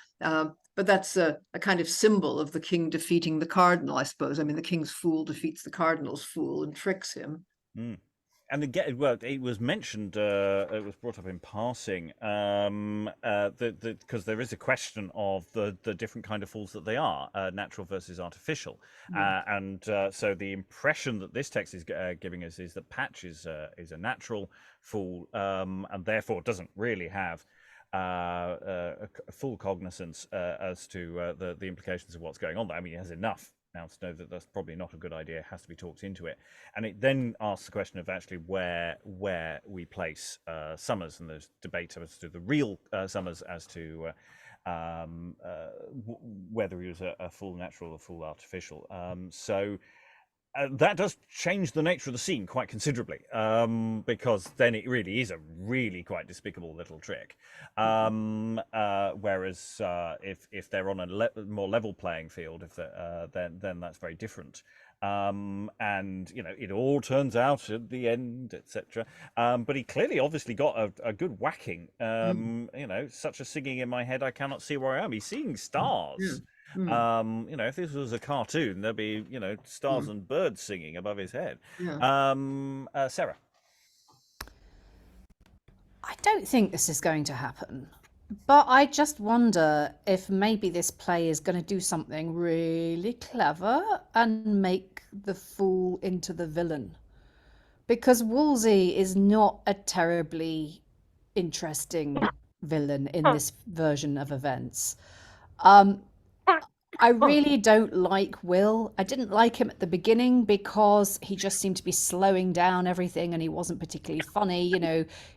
Speaker 4: But that's a kind of symbol of the king defeating the cardinal, I suppose. I mean, the king's fool defeats the cardinal's fool and tricks him.
Speaker 1: And again, well, it was mentioned, it was brought up in passing, because there is a question of the different kind of fools that they are, natural versus artificial. And so the impression that this text is giving us is that Patch is a natural fool, and therefore doesn't really have a full cognizance as to the implications of what's going on there. I mean, he has enough now to know that that's probably not a good idea. It has to be talked into it. And it then asks the question of actually where we place Summers, and there's debate as to the real Summers as to whether he was a full natural or full artificial. So that does change the nature of the scene quite considerably, because then it really is a really quite despicable little trick. Whereas if they're on a more level playing field, then that's very different. And it all turns out at the end, etc. But he clearly, obviously, got a good whacking. Such a singing in my head, I cannot see where I am. He's seeing stars. If this was a cartoon, there'd be stars and birds singing above his head. Sarah.
Speaker 6: I don't think this is going to happen, but I just wonder if maybe this play is going to do something really clever and make the fool into the villain, because Wolsey is not a terribly interesting villain in this version of events. I really don't like Will. I didn't like him at the beginning because he just seemed to be slowing down everything, and he wasn't particularly funny.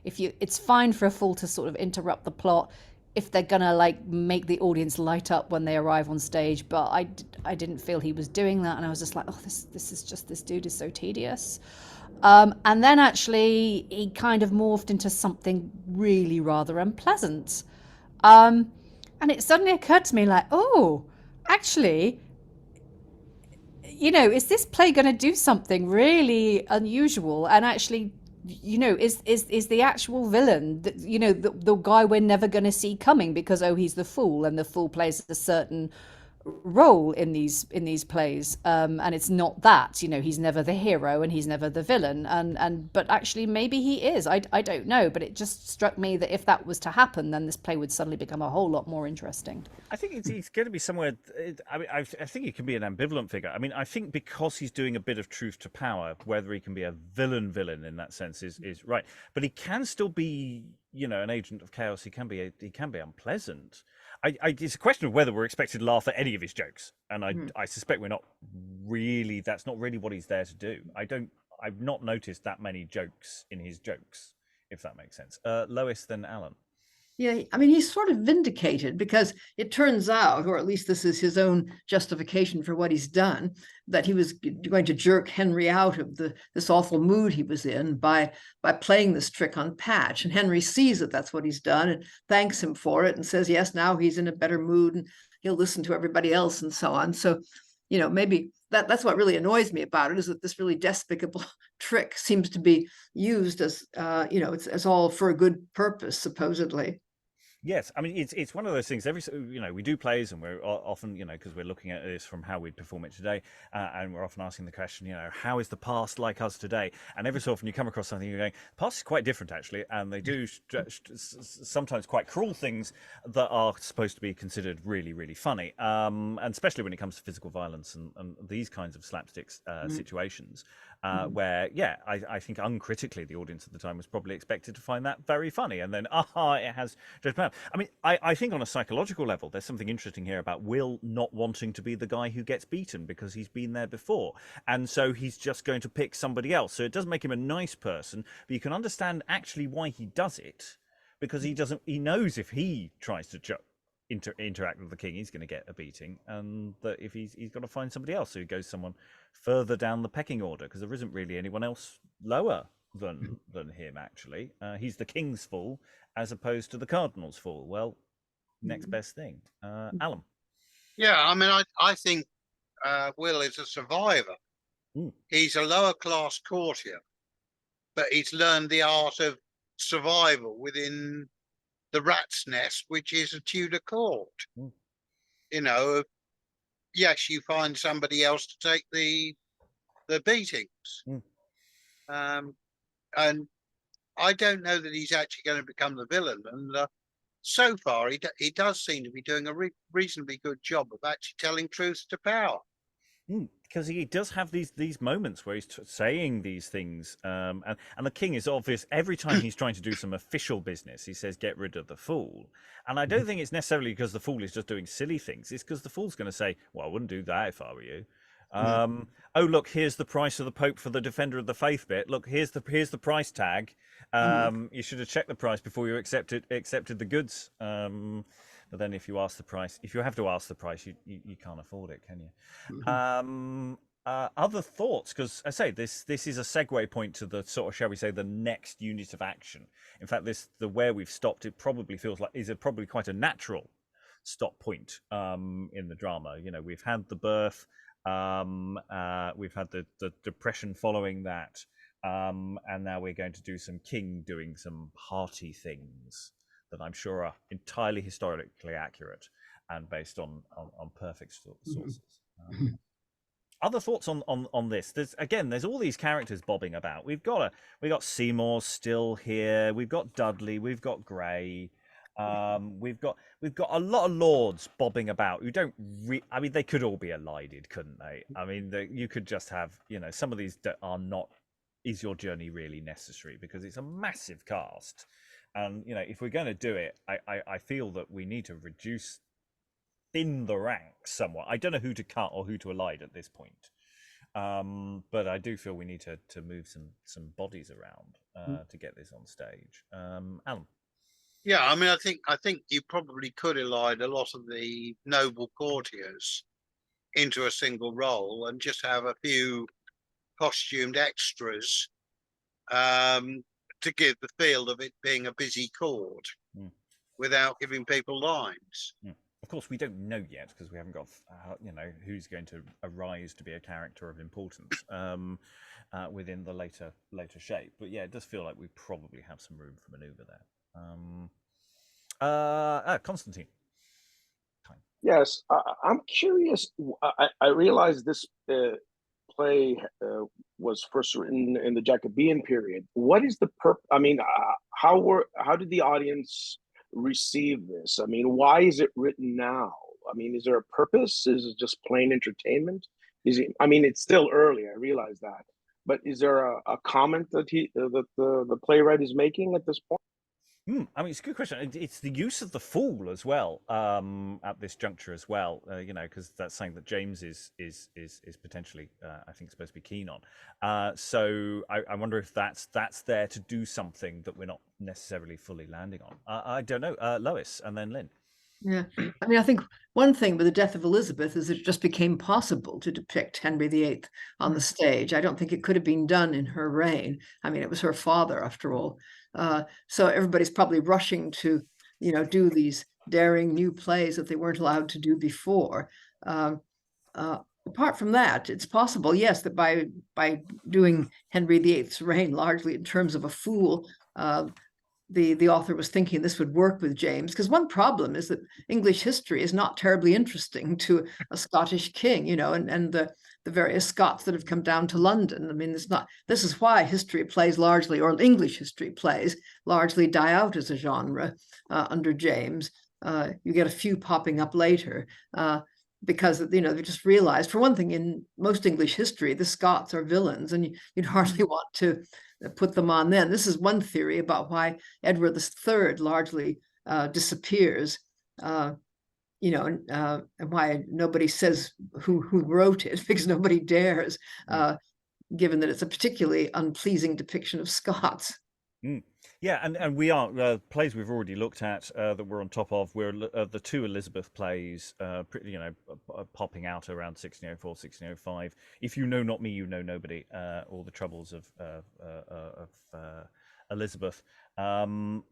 Speaker 6: It's fine for a fool to sort of interrupt the plot if they're gonna make the audience light up when they arrive on stage. But I didn't feel he was doing that, and I was just like, oh, this dude is so tedious. And then actually he kind of morphed into something really rather unpleasant. And it suddenly occurred to me actually, is this play going to do something really unusual? And actually, is the actual villain, the guy we're never going to see coming because, he's the fool, and the fool plays a certain role in these plays, and it's not that, he's never the hero and he's never the villain, but actually maybe he is. I don't know, but it just struck me that if that was to happen, then this play would suddenly become a whole lot more interesting.
Speaker 1: I think he's going to be somewhere. I think he can be an ambivalent figure. I mean, I think because he's doing a bit of truth to power, whether he can be a villain in that sense is right, but he can still be an agent of chaos. He can be unpleasant. It's a question of whether we're expected to laugh at any of his jokes, and I suspect we're not really. That's not really what he's there to do. I've not noticed that many jokes in his jokes, if that makes sense. Lois, then Alan.
Speaker 4: Yeah, I mean, he's sort of vindicated, because it turns out, or at least this is his own justification for what he's done, that he was going to jerk Henry out of this awful mood he was in by playing this trick on Patch. And Henry sees that that's what he's done and thanks him for it and says, yes, now he's in a better mood and he'll listen to everybody else and so on. So maybe that's what really annoys me about it, is that this really despicable trick seems to be used as, it's all for a good purpose, supposedly.
Speaker 1: Yes, I mean it's one of those things. We do plays, and we're often, because we're looking at this from how we'd perform it today, and we're often asking the question, how is the past like us today? And every so often you come across something, you're going, the past is quite different actually, and they do sometimes quite cruel things that are supposed to be considered really, really funny, and especially when it comes to physical violence and these kinds of slapstick situations, where I think uncritically the audience at the time was probably expected to find that very funny, and then it has judgment. I mean, I think on a psychological level, there's something interesting here about Will not wanting to be the guy who gets beaten because he's been there before. And so he's just going to pick somebody else. So it does make him a nice person, but you can understand actually why he does it, because he knows if he tries to interact with the king, he's going to get a beating. And that if he's got to find somebody else, so he goes someone further down the pecking order, because there isn't really anyone else lower than him, actually. He's the king's fool as opposed to the cardinal's fool. Well, next best thing. Alan.
Speaker 2: Yeah, I mean, I think Will is a survivor. He's a lower class courtier, but he's learned the art of survival within the rat's nest, which is a Tudor court. Yes, you find somebody else to take the beatings. And I don't know that he's actually going to become the villain. And so far, he does seem to be doing a reasonably good job of actually telling truth to power.
Speaker 1: Because he does have these moments where he's saying these things, and the king is obvious. Every time he's trying to do some official business, he says, "Get rid of the fool." And I don't think it's necessarily because the fool is just doing silly things. It's because the fool's going to say, "Well, I wouldn't do that if I were you." Oh, look, here's the price of the Pope for the Defender of the Faith bit. Look, here's the price tag. You should have checked the price before you accepted the goods. But then if you have to ask the price, you can't afford it, can you? Other thoughts? Because I say this is a segue point to the sort of, shall we say, the next unit of action. In fact, where we've stopped, it probably feels like is probably quite a natural stop point in the drama. We've had the birth, we've had the depression following that, and now we're going to do some king doing some hearty things that I'm sure are entirely historically accurate and based on perfect sources. Other thoughts on this? There's all these characters bobbing about. We've got Seymour still here. We've got Dudley. We've got Grey. We've got a lot of lords bobbing about who don't. I mean, they could all be elided, couldn't they? I mean, you could just have some of these that are not. Is your journey really necessary? Because it's a massive cast. And if we're going to do it, I feel that we need to thin the ranks somewhat. I don't know who to cut or who to elide at this point, but I do feel we need to move some bodies around to get this on stage. Alan.
Speaker 2: Yeah, I mean, I think you probably could elide a lot of the noble courtiers into a single role and just have a few costumed extras. To give the feel of it being a busy court without giving people lines.
Speaker 1: Of course, we don't know yet because we haven't got, who's going to arise to be a character of importance within the later shape. But yeah, it does feel like we probably have some room for manoeuvre there. Constantine.
Speaker 8: Yes, I'm curious. I realize this play was first written in the Jacobean period. What is the I mean, how did the audience receive this? I mean, why is it written now? I mean, is there a purpose? Is it just plain entertainment? I mean, it's still early. I realize that, but is there a comment that the playwright is making at this point?
Speaker 1: I mean, it's a good question. It's the use of the fool as well at this juncture as well, because that's something that James is potentially, I think, supposed to be keen on. So I wonder if that's there to do something that we're not necessarily fully landing on. I don't know. Lois and then Lynn.
Speaker 4: Yeah, I mean, I think one thing with the death of Elizabeth is it just became possible to depict Henry VIII on the stage. I don't think it could have been done in her reign. I mean, it was her father, after all. So everybody's probably rushing to, do these daring new plays that they weren't allowed to do before. apart from that, it's possible, yes, that by doing Henry VIII's reign largely in terms of a fool, the author was thinking this would work with James, because one problem is that English history is not terribly interesting to a Scottish king, and the various Scots that have come down to London. I mean, this is why history plays largely, or English history plays largely, die out as a genre under James. You get a few popping up later. Because they just realized, for one thing, in most English history, the Scots are villains, and you'd hardly want to put them on then. This is one theory about why Edward III largely disappears, and why nobody says who wrote it, because nobody dares, given that it's a particularly unpleasing depiction of Scots.
Speaker 1: Yeah, and we are plays we've already looked at that we're on top of. We're the two Elizabeth plays, popping out around 1604, 1605. If you know not me, you know nobody. All the troubles of Elizabeth,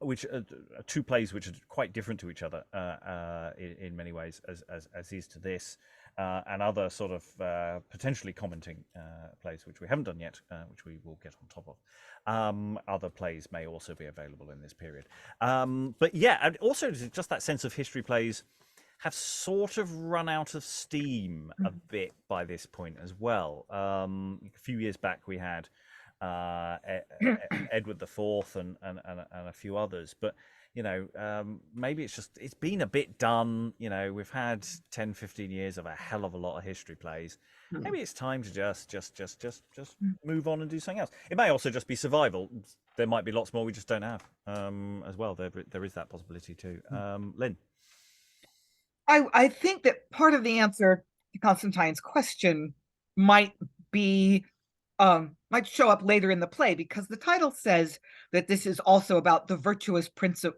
Speaker 1: which are two plays which are quite different to each other in many ways, as is to this. And other sort of potentially commenting plays, which we haven't done yet, which we will get on top of. Other plays may also be available in this period. But yeah, and also just that sense of history plays have sort of run out of steam a bit by this point as well. A few years back we had Edward IV and a few others, but maybe it's been a bit done. We've had 10, 15 years of a hell of a lot of history plays. Maybe it's time to just move on and do something else. It may also just be survival. There might be lots more we just don't have as well. There is that possibility too. Lynn?
Speaker 3: I think that part of the answer to Constantine's question might show up later in the play, because the title says that this is also about the virtuous Prince of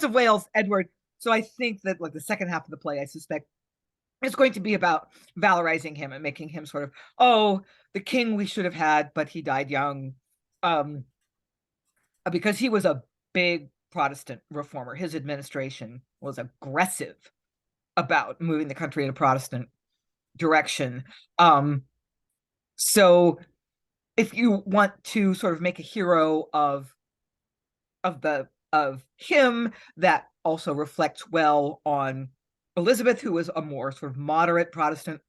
Speaker 3: Wales, Edward. So I think that the second half of the play, I suspect, is going to be about valorizing him and making him sort of, the king we should have had, but he died young, because he was a big Protestant reformer. His administration was aggressive about moving the country in a Protestant direction. So if you want to sort of make a hero of him that also reflects well on Elizabeth, who was a more sort of moderate Protestant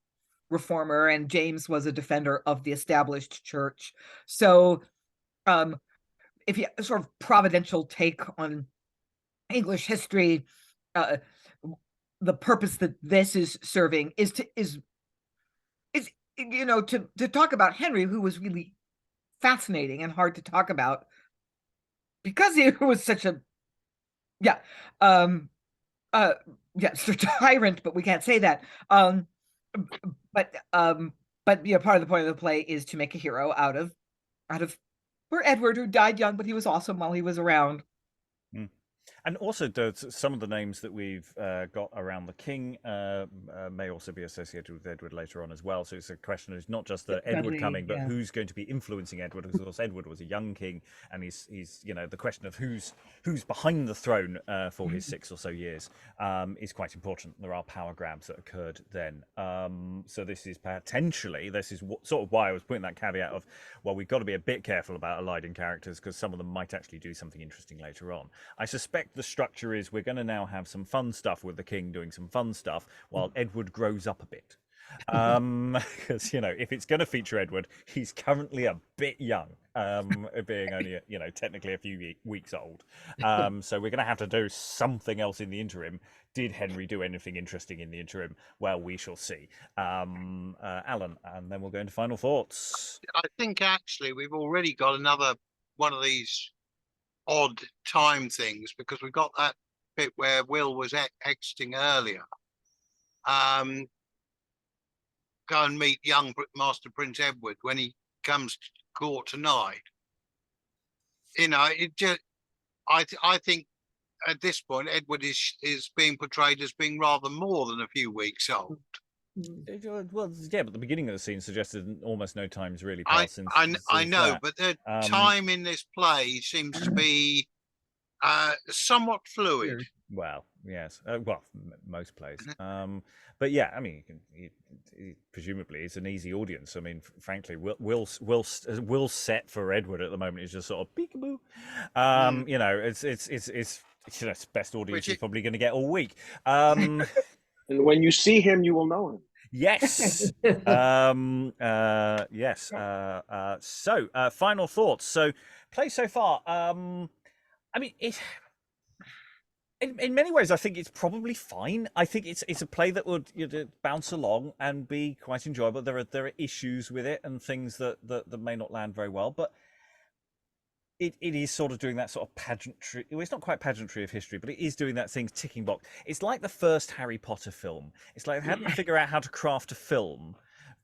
Speaker 3: reformer, and James was a defender of the established church. So if you sort of providential take on English history, the purpose that this is serving is to talk about Henry, who was really fascinating and hard to talk about because he was such a tyrant, but we can't say that. But part of the point of the play is to make a hero out of poor Edward, who died young, but he was awesome while he was around.
Speaker 1: And also, some of the names that we've got around the king may also be associated with Edward later on as well. So it's a question of not just the Edward coming, but who's going to be influencing Edward. Because of course, Edward was a young king, and he's the question of who's behind the throne for his 6 or so years is quite important. There are power grabs that occurred then. So this is sort of why I was putting that caveat of, well, we've got to be a bit careful about eliding characters, because some of them might actually do something interesting later on. I suspect the structure is we're going to now have some fun stuff with the king doing some fun stuff while Edward grows up a bit, because if it's going to feature Edward, he's currently a bit young, being only technically a few weeks old, so we're going to have to do something else in the interim. Did Henry do anything interesting in the interim? Well, we shall see. Alan, and then we'll go into final thoughts.
Speaker 2: I think actually we've already got another one of these odd time things, because we've got that bit where Will was exiting earlier. Go and meet young Master Prince Edward when he comes to court tonight. I think at this point Edward is being portrayed as being rather more than a few weeks old.
Speaker 1: Well, yeah, but the beginning of the scene suggested almost no time's really passed since
Speaker 2: I know,
Speaker 1: that.
Speaker 2: but the time in this play seems to be somewhat fluid.
Speaker 1: Well, yes. Most plays. But yeah, I mean, presumably it's an easy audience. I mean, frankly, Will set for Edward at the moment is just sort of peekaboo. You know, it's best audience he's probably going to get all week.
Speaker 8: And when you see him, you will know him.
Speaker 1: Yes. Yes. So, final thoughts. So, play so far. I mean, in many ways, I think it's probably fine. I think it's a play that would bounce along and be quite enjoyable. There are issues with it and things that may not land very well, but it is sort of doing that sort of pageantry. Well, it's not quite pageantry of history, but it is doing that thing ticking box. It's like the first Harry Potter film. It's like they hadn't figured out how to craft a film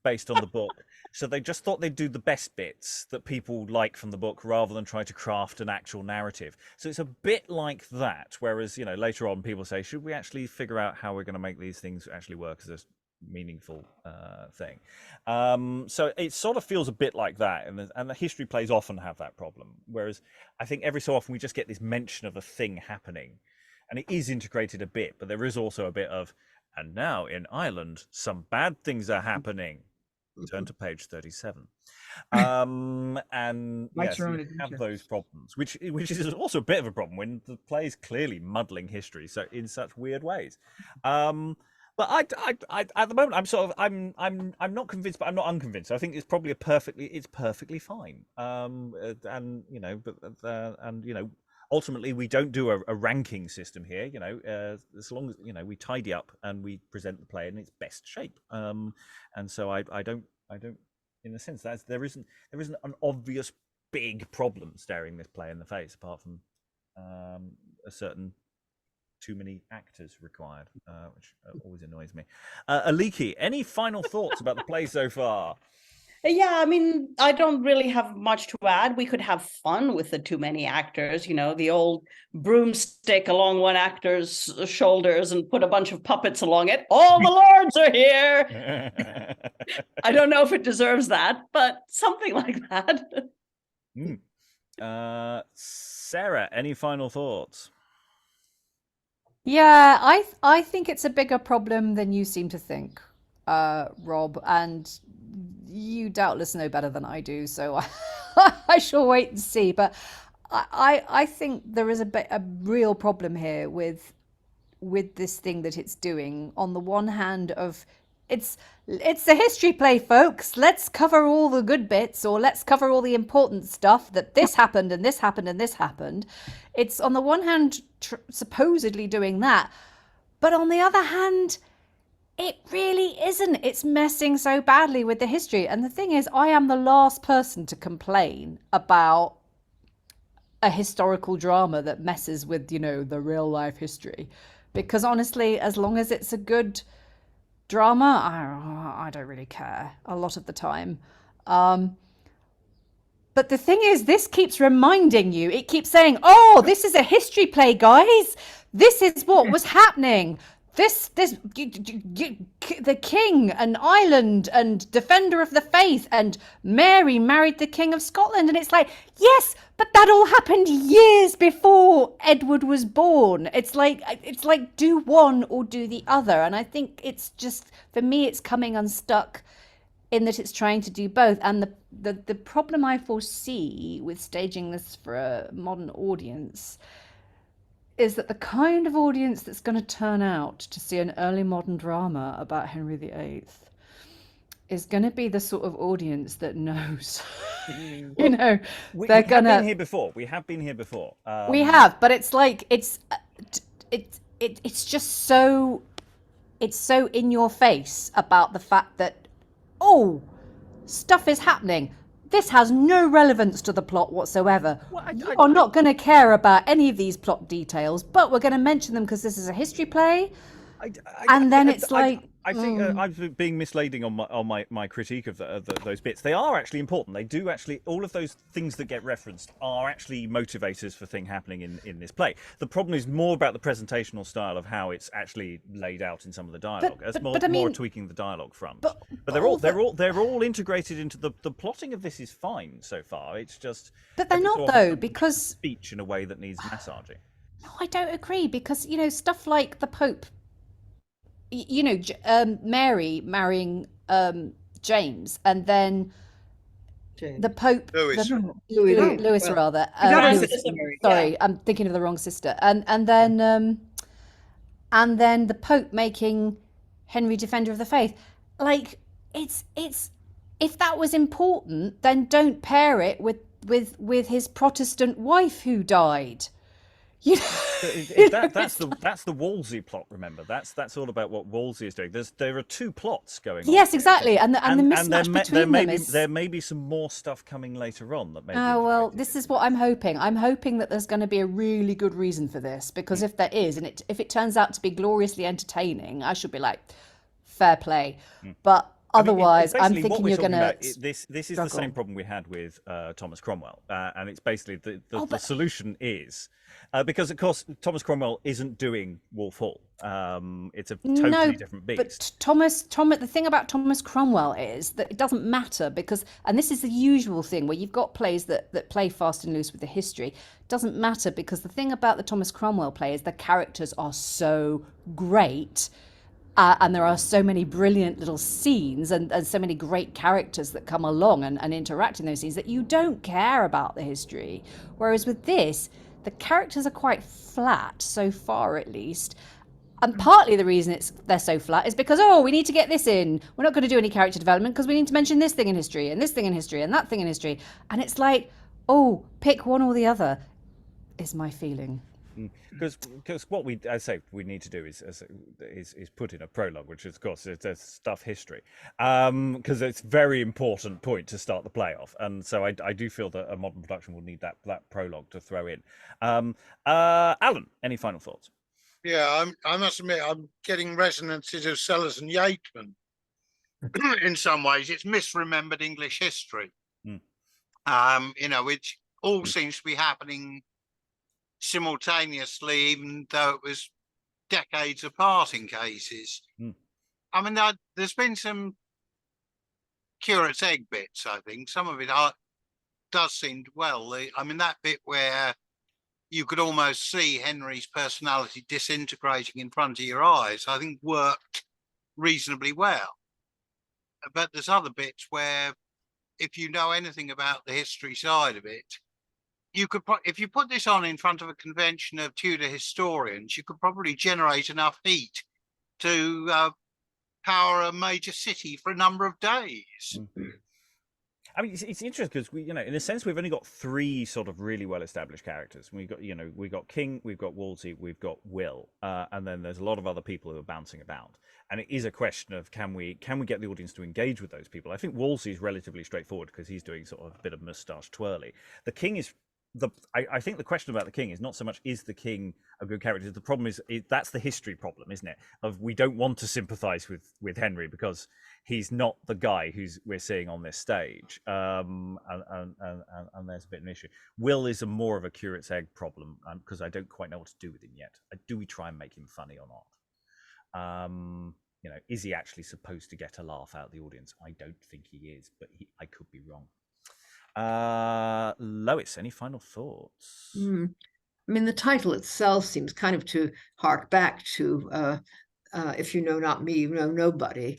Speaker 1: based on the book. So they just thought they'd do the best bits that people like from the book rather than try to craft an actual narrative. So it's a bit like that. Whereas, later on people say, should we actually figure out how we're going to make these things actually work as a meaningful thing? So it sort of feels a bit like that. And the history plays often have that problem. Whereas I think every so often we just get this mention of a thing happening. And it is integrated a bit, but there is also a bit of, and now in Ireland, some bad things are happening. Turn to page 37. And yes, you have those problems, which is also a bit of a problem when the play is clearly muddling history, so in such weird ways. But I at the moment I'm not convinced, but I'm not unconvinced. I think it's probably it's perfectly fine. Ultimately, we don't do a ranking system here. As long as we tidy up and we present the play in its best shape. And so I don't. In a sense, there isn't an obvious big problem staring this play in the face, apart from a certain too many actors required, which always annoys me. Aliki, any final thoughts about the play so far?
Speaker 5: Yeah, I mean, I don't really have much to add. We could have fun with the too many actors, the old broomstick along one actor's shoulders and put a bunch of puppets along it. All the lords are here. I don't know if it deserves that, but something like that.
Speaker 1: Sarah, any final thoughts?
Speaker 6: Yeah, I think it's a bigger problem than you seem to think, Rob, and you doubtless know better than I do, so I shall wait and see. But I think there is a real problem here with this thing that it's doing. On the one hand, it's a history play, folks. Let's cover all the good bits, or let's cover all the important stuff that this happened and this happened and this happened. It's on the one hand supposedly doing that, but on the other hand, it really isn't. It's messing so badly with the history. And the thing is, I am the last person to complain about a historical drama that messes with, the real life history. Because honestly, as long as it's a good drama, I don't really care a lot of the time. But the thing is, this keeps reminding you. It keeps saying, oh, this is a history play, guys. This is what was happening. The king and Ireland and defender of the faith and Mary married the King of Scotland. And it's like, yes, but that all happened years before Edward was born. It's like do one or do the other. And I think it's just, for me, it's coming unstuck in that it's trying to do both. And the problem I foresee with staging this for a modern audience is that the kind of audience that's going to turn out to see an early modern drama about Henry VIII is going to be the sort of audience that knows. They're gonna.
Speaker 1: Been here before. We have been here before.
Speaker 6: We have, but it's like it's just so in your face about the fact that stuff is happening. This has no relevance to the plot whatsoever. You are not going to care about any of these plot details, but we're going to mention them because this is a history play.
Speaker 1: I think I've been misleading on my critique of those bits. They are actually important. They do actually, all of those things that get referenced are actually motivators for things happening in this play. The problem is more about the presentational style of how it's actually laid out in some of the dialogue. It's more tweaking the dialogue front. But they're all integrated into the plotting of this is fine so far. It's just.
Speaker 6: But they're not though, because
Speaker 1: speech in a way that needs massaging.
Speaker 6: No, I don't agree because stuff like the Pope, Mary marrying James, and then
Speaker 3: James.
Speaker 6: the Pope,
Speaker 2: Lewis.
Speaker 6: Lewis
Speaker 3: Well,
Speaker 6: rather.
Speaker 5: Francis
Speaker 6: Lewis,
Speaker 5: and Mary,
Speaker 6: sorry,
Speaker 5: yeah.
Speaker 6: I'm thinking of the wrong sister. And then the Pope making Henry Defender of the Faith. Like it's if that was important, then don't pair it with his Protestant wife who died.
Speaker 1: That's the Wolsey plot. Remember, that's all about what Wolsey is doing. There are two plots going on.
Speaker 6: Yes, exactly, and the mismatch between them is.
Speaker 1: There may be some more stuff coming later on that may.
Speaker 6: Oh well, this is what I'm hoping. I'm hoping that there's going to be a really good reason for this, because if there is, and if it turns out to be gloriously entertaining, I should be like, fair play. But otherwise, I'm thinking you're going to.
Speaker 1: This is the same problem we had with Thomas Cromwell, and it's basically the solution is because of course Thomas Cromwell isn't doing Wolf Hall. It's a totally different beast.
Speaker 6: But Thomas, the thing about Thomas Cromwell is that it doesn't matter because, and this is the usual thing where you've got plays that play fast and loose with the history. It doesn't matter because the thing about the Thomas Cromwell play is the characters are so great. And there are so many brilliant little scenes and so many great characters that come along and interact in those scenes that you don't care about the history. Whereas with this, the characters are quite flat, so far at least. And partly the reason they're so flat is because, we need to get this in. We're not going to do any character development because we need to mention this thing in history and this thing in history and that thing in history. And it's like, pick one or the other, is my feeling.
Speaker 1: Because what we need to do is put in a prologue, which of course is stuff history, because it's a very important point to start the play off, and so I do feel that a modern production will need that prologue to throw in. Alan, any final thoughts?
Speaker 2: Yeah, I must admit I'm getting resonances of Sellers and Yeatman. In some ways, it's misremembered English history. Which all seems to be happening simultaneously, even though it was decades apart in cases. I mean, there's been some curate's egg bits, I think. Some of it does seem well. That bit where you could almost see Henry's personality disintegrating in front of your eyes, I think worked reasonably well. But there's other bits where, if you know anything about the history side of it, you could, if you put this on in front of a convention of Tudor historians, you could probably generate enough heat to power a major city for a number of days.
Speaker 1: I mean, it's interesting because we, in a sense, we've only got three sort of really well-established characters. We've got King, we've got Wolsey, we've got Will, and then there's a lot of other people who are bouncing about. And it is a question of can we get the audience to engage with those people? I think Wolsey is relatively straightforward because he's doing sort of a bit of moustache twirly. The King is. I think the question about the King is not so much is the King a good character. The problem is that's the history problem, isn't it? Of we don't want to sympathise with Henry because he's not the guy we're seeing on this stage, and there's a bit of an issue. Will is more of a curate's egg problem because I don't quite know what to do with him yet. Do we try and make him funny or not? Is he actually supposed to get a laugh out of the audience? I don't think he is, but I could be wrong. Lois, any final thoughts?
Speaker 4: I mean, the title itself seems kind of to hark back to if you know not me, you know nobody.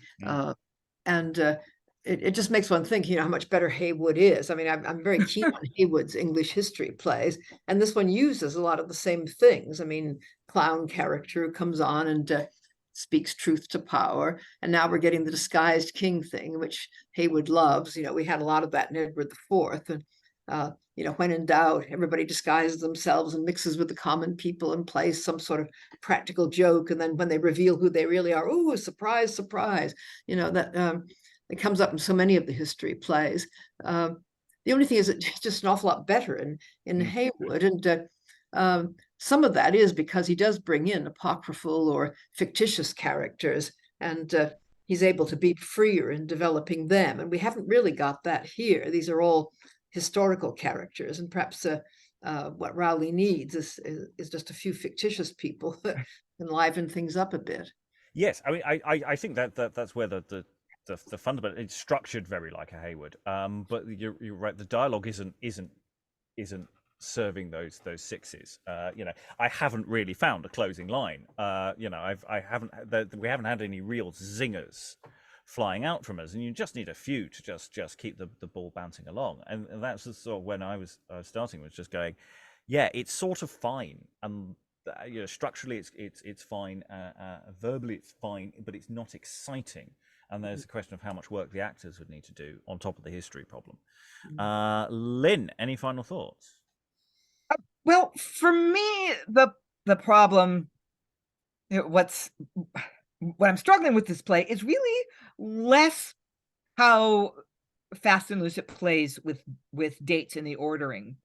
Speaker 4: It just makes one think, how much better Heywood is. I mean, I'm very keen on Heywood's English history plays, and this one uses a lot of the same things. I mean, clown character who comes on and speaks truth to power, and now we're getting the disguised king thing, which Heywood loves. We had a lot of that in Edward IV, and when in doubt, everybody disguises themselves and mixes with the common people and plays some sort of practical joke, and then when they reveal who they really are, surprise, surprise. That it comes up in so many of the history plays. The only thing is it's just an awful lot better in Heywood, and some of that is because he does bring in apocryphal or fictitious characters, and he's able to be freer in developing them. And we haven't really got that here. These are all historical characters, and perhaps what Rowley needs is just a few fictitious people that enliven things up a bit.
Speaker 1: Yes, I mean, I think that's where the fundamental, it's structured very like a Heywood, but you're right. The dialogue isn't serving those sixes. I haven't really found a closing line. We haven't had any real zingers flying out from us, and you just need a few to just keep the ball bouncing along. And that's the sort of when I was starting, was just going, yeah, it's sort of fine, and structurally it's fine, verbally it's fine, but it's not exciting. And there's a question of how much work the actors would need to do on top of the history problem. Lynn, any final thoughts?
Speaker 3: Well, for me, the problem, what I'm struggling with this play is really less how fast and loose it plays with dates and the ordering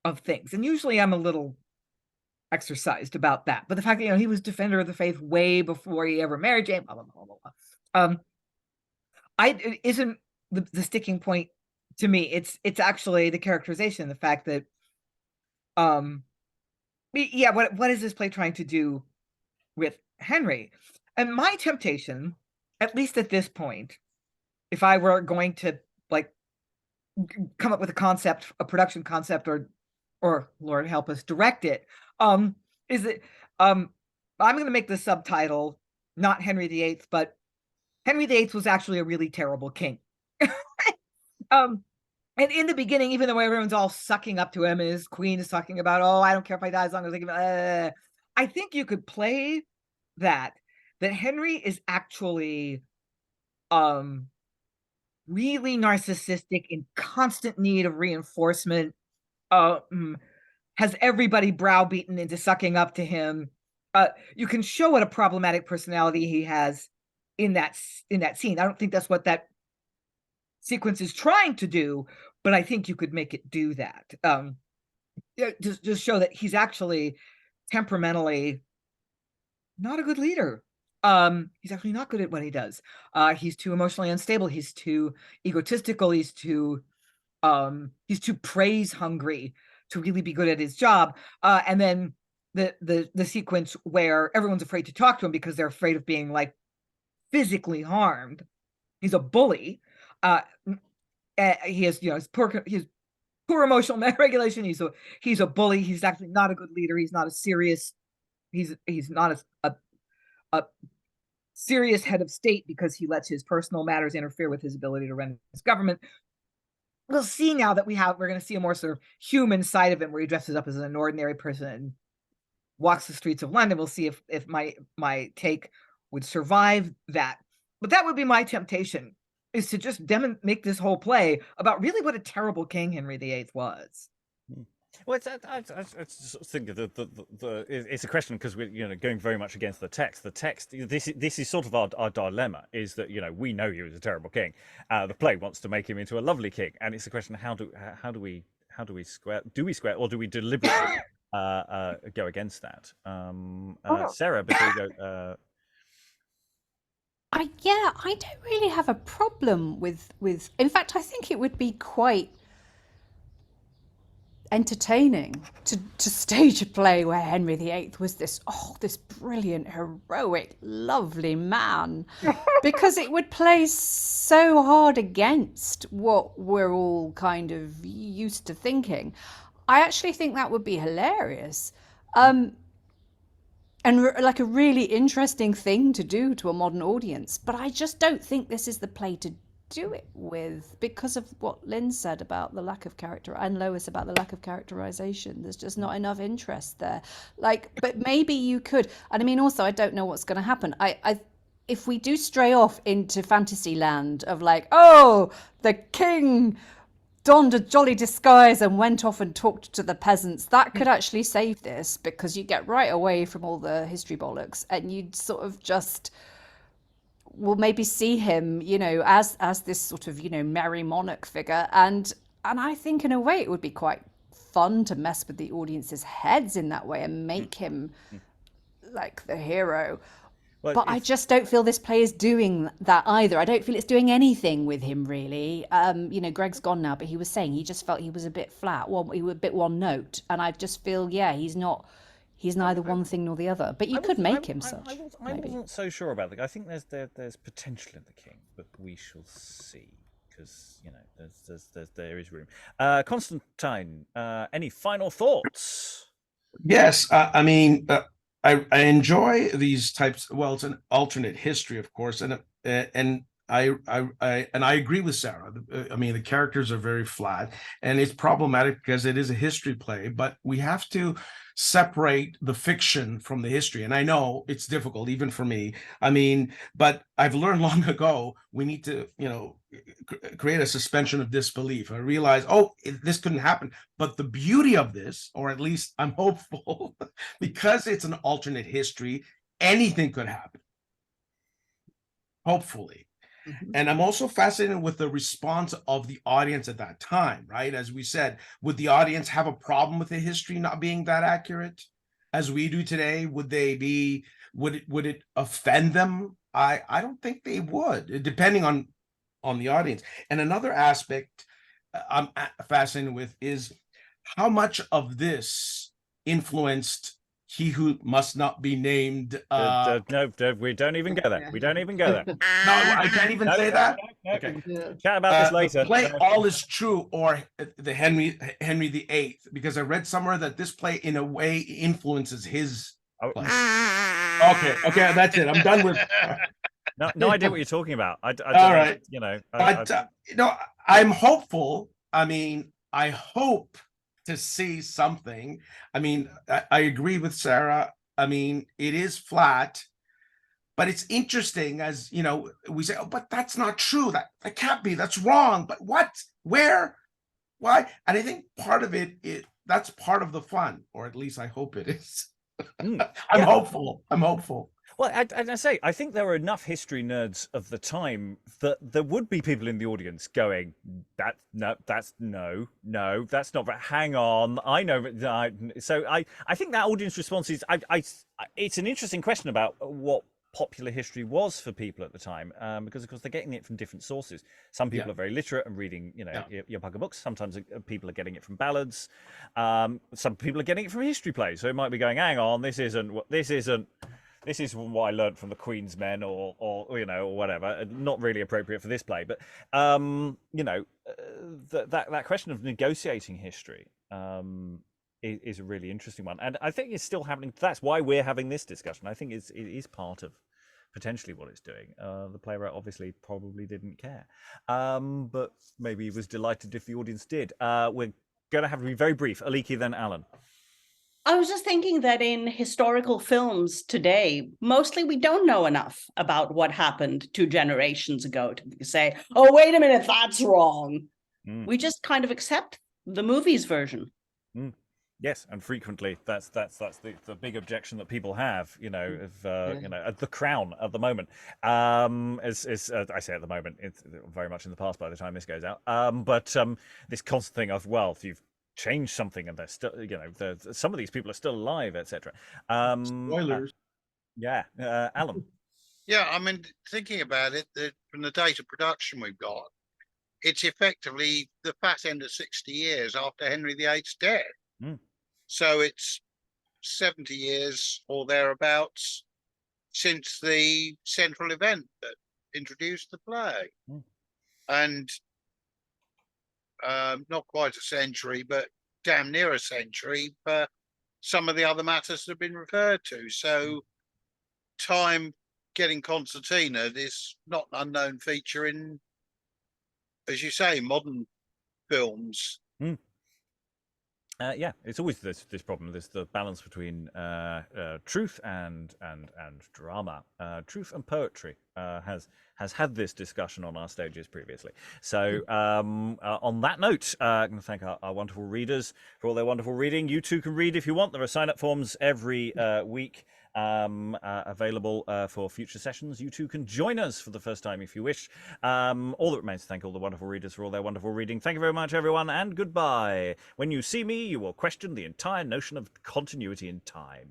Speaker 3: of things. And usually I'm a little exercised about that. But the fact that, he was defender of the faith way before he ever married Jane, blah, blah, blah, blah, blah. It isn't the sticking point to me. It's actually the characterization, the fact that, what is this play trying to do with Henry? And my temptation, at least at this point, if I were going to come up with a production concept, or Lord help us, direct it, is that I'm going to make the subtitle not Henry VIII, but Henry VIII was actually a really terrible king. And in the beginning, even though everyone's all sucking up to him, and his queen is talking about, I don't care if I die as long as I give. I think you could play that Henry is actually really narcissistic, in constant need of reinforcement, has everybody browbeaten into sucking up to him. You can show what a problematic personality he has in that scene. I don't think that's what that sequence is trying to do, but I think you could make it do that. Just show that he's actually temperamentally not a good leader. He's actually not good at what he does. He's too emotionally unstable. He's too egotistical. He's too praise hungry to really be good at his job. And then the sequence where everyone's afraid to talk to him because they're afraid of being physically harmed. He's a bully. He has his poor emotional regulation. He's a bully. He's actually not a good leader. He's not a serious. He's not a serious head of state because he lets his personal matters interfere with his ability to run his government. We'll see now that we're going to see a more sort of human side of him, where he dresses up as an ordinary person and walks the streets of London. We'll see if my take would survive that. But that would be my temptation, is to just make this whole play about really what a terrible king Henry VIII was.
Speaker 1: Well, I just think that it's a question, because we're going very much against the text. The text, this is sort of our dilemma, is that we know he was a terrible king. The play wants to make him into a lovely king, and it's a question: how do we square? Do we square, or do we deliberately go against that? Sarah, before you go.
Speaker 6: I don't really have a problem with. In fact, I think it would be quite entertaining to stage a play where Henry VIII was this brilliant, heroic, lovely man, because it would play so hard against what we're all kind of used to thinking. I actually think that would be hilarious. And a really interesting thing to do to a modern audience. But I just don't think this is the play to do it with, because of what Lynn said about the lack of character, and Lois about the lack of characterization. There's just not enough interest there. But maybe you could. And I mean, also, I don't know what's going to happen. If we do stray off into fantasy land of the king donned a jolly disguise and went off and talked to the peasants, that could actually save this, because you get right away from all the history bollocks, and you'd sort of just will maybe see him, as this sort of, merry monarch figure. And I think in a way it would be quite fun to mess with the audience's heads in that way and make him like the hero. Well, but I just don't feel this play is doing that either. I don't feel it's doing anything with him, really. Greg's gone now, but he was saying he just felt he was a bit flat. He was a bit one note. And I just feel, he's neither one thing nor the other. But you could make him such.
Speaker 1: I wasn't so sure about the. I think there's potential in the king, but we shall see. because there is room. Constantine, any final thoughts?
Speaker 9: Yes, I mean, I enjoy these types. Well, it's an alternate history, of course, and I agree with Sarah. I mean, the characters are very flat, and it's problematic because it is a history play. But we have to separate the fiction from the history, and I know it's difficult even for me. I mean, but I've learned long ago we need to, create a suspension of disbelief. I realize, this couldn't happen. But the beauty of this, or at least I'm hopeful, because it's an alternate history, anything could happen. Hopefully.
Speaker 4: Mhm.
Speaker 9: And I'm also fascinated with the response of the audience at that time, right? As we said, would the audience have a problem with the history not being that accurate as we do today? Would it offend them? I don't think they would, depending on the audience. And another aspect I'm fascinated with is how much of this influenced He Who Must Not Be Named.
Speaker 1: No, we don't even go there. We don't even go there.
Speaker 9: No, I can't even say that.
Speaker 1: No.
Speaker 9: Okay.
Speaker 4: Yeah.
Speaker 1: Chat about this later.
Speaker 9: The play All Is True, or the Henry VIII, because I read somewhere that this play in a way influences his play. Okay, that's it. I'm done with.
Speaker 1: No idea what you're talking about. I don't,
Speaker 9: All right.
Speaker 1: But
Speaker 9: I'm hopeful. I mean, I hope to see something. I mean, I agree with Sarah. I mean, it is flat, but it's interesting, as we say, but that's not true. That can't be. That's wrong. But what? Where? Why? And I think part of that's part of the fun, or at least I hope it is. I'm hopeful.
Speaker 1: Well, I think there were enough history nerds of the time that there would be people in the audience going, that's not right. Hang on, I know. So I think that audience response is, it's an interesting question about what popular history was for people at the time, because of course they're getting it from different sources. Some people are very literate and reading, your Pugger books. Sometimes people are getting it from ballads. Some people are getting it from history plays. So it might be going, hang on, this is what I learned from the Queen's Men, or whatever. Not really appropriate for this play, but that question of negotiating history is a really interesting one, and I think it's still happening. That's why we're having this discussion. I think it is part of potentially what it's doing. The playwright obviously probably didn't care, but maybe he was delighted if the audience did. We're going to have to be very brief. Aliki, then Alan.
Speaker 5: I was just thinking that in historical films today, mostly we don't know enough about what happened 2 generations ago to say, oh, wait a minute, that's wrong. We just kind of accept the movie's version.
Speaker 1: Yes, and frequently that's the big objection that people have, at The Crown at the moment. As I say at the moment, it's very much in the past by the time this goes out. But this constant thing of, well, if you've changed something and they're still, some of these people are still alive, etc.
Speaker 9: Spoilers.
Speaker 1: Alan.
Speaker 2: Yeah, I mean, thinking about it, from the date of production we've got, it's effectively the fat end of 60 years after Henry VIII's death. So it's 70 years or thereabouts since the central event that introduced the play. And not quite a century, but damn near a century for some of the other matters that have been referred to. So time getting Constantine is not an unknown feature in, as you say, modern films.
Speaker 1: It's always this problem. There's the balance between truth and drama. Truth and poetry has had this discussion on our stages previously. So on that note, I'm going to thank our wonderful readers for all their wonderful reading. You too can read if you want. There are sign-up forms every week available for future sessions. You too can join us for the first time if you wish. All that remains to thank all the wonderful readers for all their wonderful reading. Thank you very much, everyone, and goodbye. When you see me, you will question the entire notion of continuity in time.